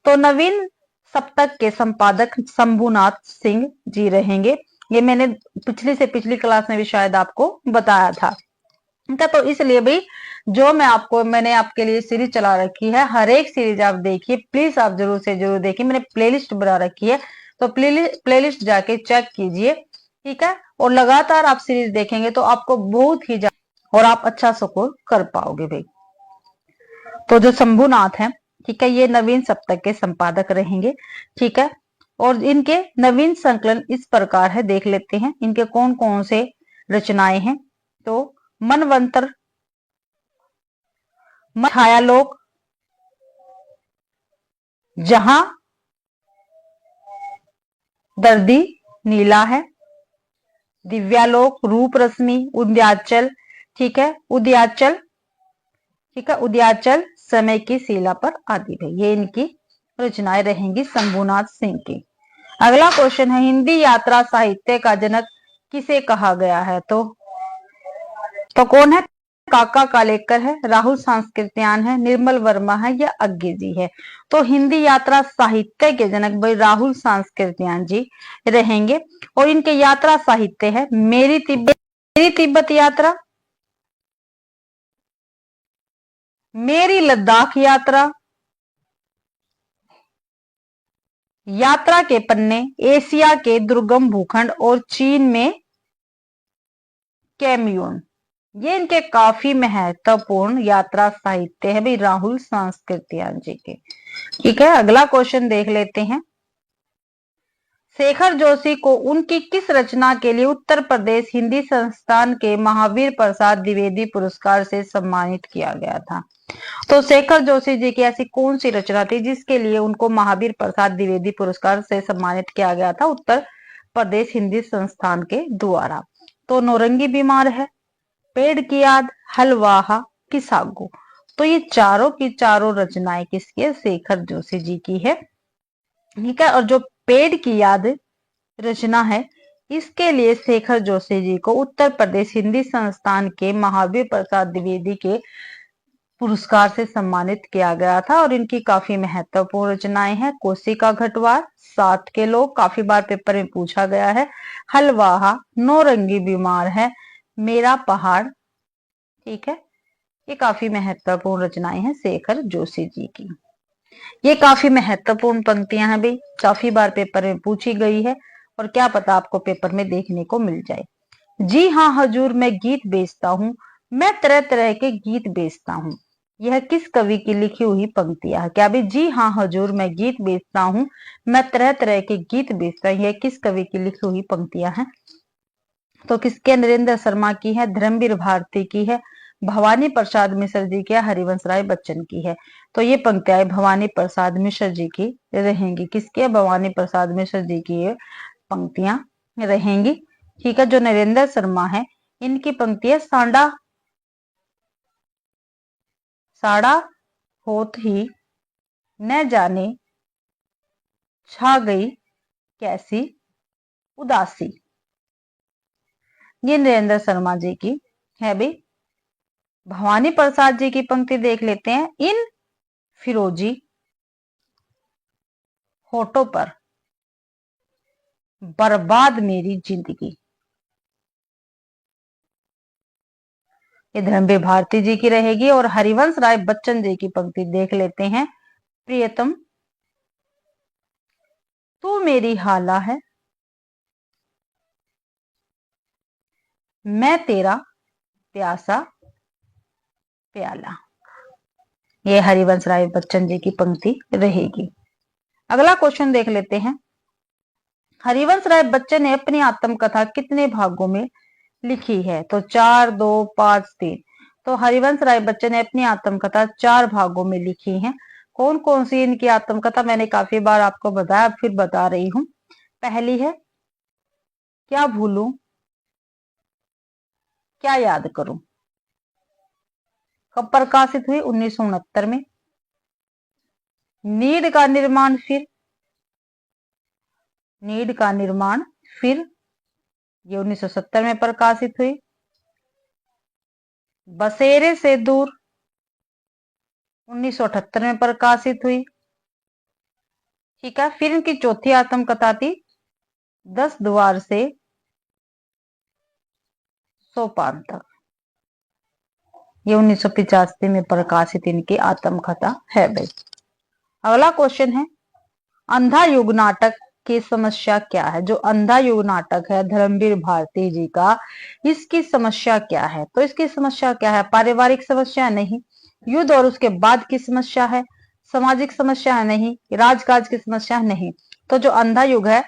तो नवीन सप्तक के संपादक शंभुनाथ सिंह जी रहेंगे, ये मैंने पिछली क्लास में भी शायद आपको बताया था। तो इसलिए भी जो मैंने आपके लिए सीरीज चला रखी है, हर एक सीरीज आप देखिए, प्लीज आप जरूर से जरूर देखिए, मैंने प्लेलिस्ट बना रखी है, तो प्लेलिस्ट जाके चेक कीजिए। ठीक है, और लगातार आप सीरीज देखेंगे तो आपको बहुत ही और आप अच्छा स्कोर कर पाओगे भाई। तो जो शंभुनाथ है ठीक है ये नवीन सप्तक के संपादक रहेंगे। ठीक है, और इनके नवीन संकलन इस प्रकार है, देख लेते हैं इनके कौन कौन से रचनाएं हैं। तो मनवंतर, छायालोक, जहां दर्दी नीला है, दिव्यालोक, रूप रश्मि, उद्याचल, ठीक है उद्याचल, ठीक है उद्याचल, समय की शिला पर आदि है, ये इनकी रचनाएं रहेंगी शंभुनाथ सिंह की। अगला क्वेश्चन है हिंदी यात्रा साहित्य का जनक किसे कहा गया है। तो कौन है, काका कालेकर है, राहुल सांस्कृत्यायन है, निर्मल वर्मा है या अज्ञे जी है। तो हिंदी यात्रा साहित्य के जनक भाई राहुल सांस्कृत्यायन जी रहेंगे, और इनके यात्रा साहित्य है मेरी तिब्बत यात्रा, मेरी लद्दाख यात्रा, यात्रा के पन्ने, एशिया के दुर्गम भूखंड और चीन में कैम्यून। ये इनके काफी महत्वपूर्ण यात्रा साहित्य है भाई राहुल सांस्कृत्यायन जी के। ठीक है, अगला क्वेश्चन देख लेते हैं शेखर जोशी को उनकी किस रचना के लिए उत्तर प्रदेश हिंदी संस्थान के महावीर प्रसाद द्विवेदी पुरस्कार से सम्मानित किया गया था? तो शेखर जोशी जी की ऐसी कौन सी रचना थी जिसके लिए उनको महावीर प्रसाद द्विवेदी पुरस्कार से सम्मानित किया गया था उत्तर प्रदेश हिंदी संस्थान के द्वारा? तो नौरंगी बीमार है, पेड़ की याद, हलवाहा, किसागो। तो ये चारों की चारों रचनाएं किसकी है? शेखर जोशी जी की है। ठीक है। और जो पेड़ की याद रचना है, इसके लिए शेखर जोशी जी को उत्तर प्रदेश हिंदी संस्थान के महावीर प्रसाद द्विवेदी के पुरस्कार से सम्मानित किया गया था। और इनकी काफी महत्वपूर्ण रचनाएं हैं। कोसी का घटवार, साथ के लोग, काफी बार पेपर में पूछा गया है, हलवाहा, नौरंगी बीमार है, मेरा पहाड़। ठीक है। ये काफी महत्वपूर्ण रचनाएं हैं शेखर जोशी जी की। ये काफी महत्वपूर्ण पंक्तियां हैं भाई, काफी बार पेपर में पूछी गई है और क्या पता आपको पेपर में देखने को मिल जाए। जी हाँ हजूर, मैं गीत बेचता हूँ, मैं तरह तरह के गीत बेचता हूँ। यह किस कवि की लिखी हुई पंक्तियां है? क्या भाई? जी हाँ हजूर, मैं गीत बेचता हूँ, मैं तरह तरह के गीत बेचता हूँ, यह किस कवि की लिखी हुई पंक्तियां हैं? तो किसके? नरेंद्र शर्मा की है, धर्मवीर भारती की है, भवानी प्रसाद मिश्र जी की है, हरिवंश राय बच्चन की है। तो ये पंक्तियां भवानी प्रसाद मिश्र जी की रहेंगी। किसके? भवानी प्रसाद मिश्र जी की ये पंक्तियां रहेंगी। ठीक है। जो नरेंद्र शर्मा है, इनकी पंक्ति है, सांडा साड़ा होत ही न जाने छा गई कैसी उदासी। ये नरेंद्र शर्मा जी की है भाई। भवानी प्रसाद जी की पंक्ति देख लेते हैं, इन फिरोजी होठों पर बर्बाद मेरी जिंदगी। ये धर्मवीर भारती जी की रहेगी। और हरिवंश राय बच्चन जी की पंक्ति देख लेते हैं, प्रियतम तू मेरी हाला है, मैं तेरा प्यासा प्याला। ये हरिवंश राय बच्चन जी की पंक्ति रहेगी। अगला क्वेश्चन देख लेते हैं, हरिवंश राय बच्चन ने अपनी आत्मकथा कितने भागों में लिखी है? तो 4, 2, 5, 3। तो हरिवंश राय बच्चन ने अपनी आत्मकथा 4 भागों में लिखी है। कौन कौन सी इनकी आत्मकथा? मैंने काफी बार आपको बताया, फिर बता रही हूं। पहली है क्या भूलूं क्या याद करूं। कब प्रकाशित हुई? 1969 में। नीड का निर्माण फिर, नीड का निर्माण फिर, ये 1970 में प्रकाशित हुई। बसेरे से दूर 1978 में प्रकाशित हुई। ठीक है। फिर इनकी चौथी आत्मकथा थी 10 द्वार से सोपान तक, ये 1985 में प्रकाशित इनकी आत्मकथा है भाई। अगला क्वेश्चन है, अंधा युग नाटक की समस्या क्या है? जो अंधा युग नाटक है धर्मवीर भारती जी का, इसकी समस्या क्या है? तो इसकी समस्या क्या है? पारिवारिक समस्या? नहीं। युद्ध और उसके बाद की समस्या है? सामाजिक समस्या? नहीं। राजकाज की समस्या? नहीं। तो जो अंधा युग है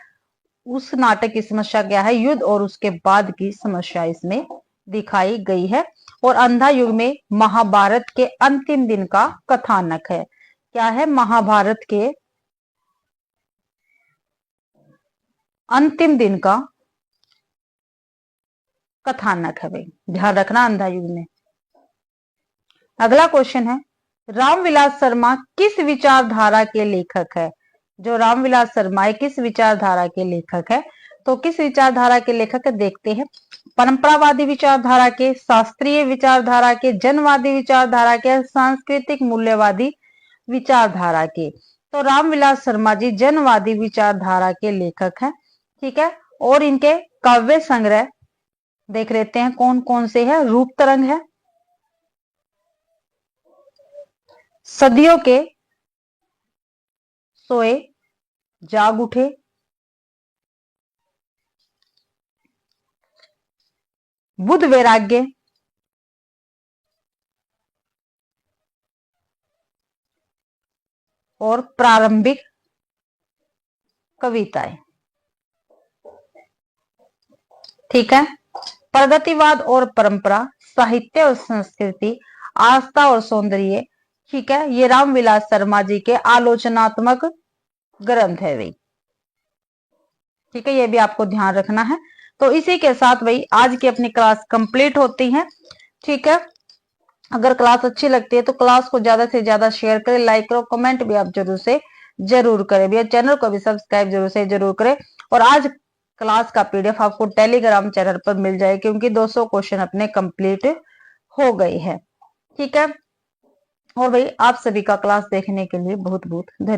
उस नाटक की समस्या क्या है? युद्ध और उसके बाद की समस्या इसमें दिखाई गई है। और अंधा युग में महाभारत के अंतिम दिन का कथानक है। क्या है? महाभारत के अंतिम दिन का कथानक है भाई, ध्यान रखना अंधा युग में। अगला क्वेश्चन है, रामविलास शर्मा किस विचारधारा के लेखक है? जो रामविलास शर्मा है किस विचारधारा के लेखक है? तो किस विचारधारा के लेखक है देखते हैं, परंपरावादी विचारधारा के, शास्त्रीय विचारधारा के, जनवादी विचारधारा के, सांस्कृतिक मूल्यवादी विचारधारा के। तो रामविलास शर्मा जी जनवादी विचारधारा के लेखक हैं। ठीक है। और इनके काव्य संग्रह देख लेते हैं कौन कौन से है। रूप तरंग है, सदियों के सोए जाग उठे, बुद्ध वैराग्य, और प्रारंभिक कविताएं। ठीक है। प्रगतिवाद और परंपरा, साहित्य और संस्कृति, आस्था और सौंदर्य, ठीक है, ये रामविलास शर्मा जी के आलोचनात्मक ग्रंथ है भाई। ठीक है, ये भी आपको ध्यान रखना है। तो इसी के साथ भाई आज की अपनी क्लास कंप्लीट होती है। ठीक है, अगर क्लास अच्छी लगती है तो क्लास को ज्यादा से ज्यादा शेयर करें, लाइक करो, कमेंट भी आप जरूर से जरूर करें भैया, चैनल को भी सब्सक्राइब जरूर से जरूर करें। और आज क्लास का पीडीएफ आपको टेलीग्राम चैनल पर मिल जाए, क्योंकि 200 क्वेश्चन अपने कंप्लीट हो गई है। ठीक है, और भाई आप सभी का क्लास देखने के लिए बहुत बहुत धन्यवाद।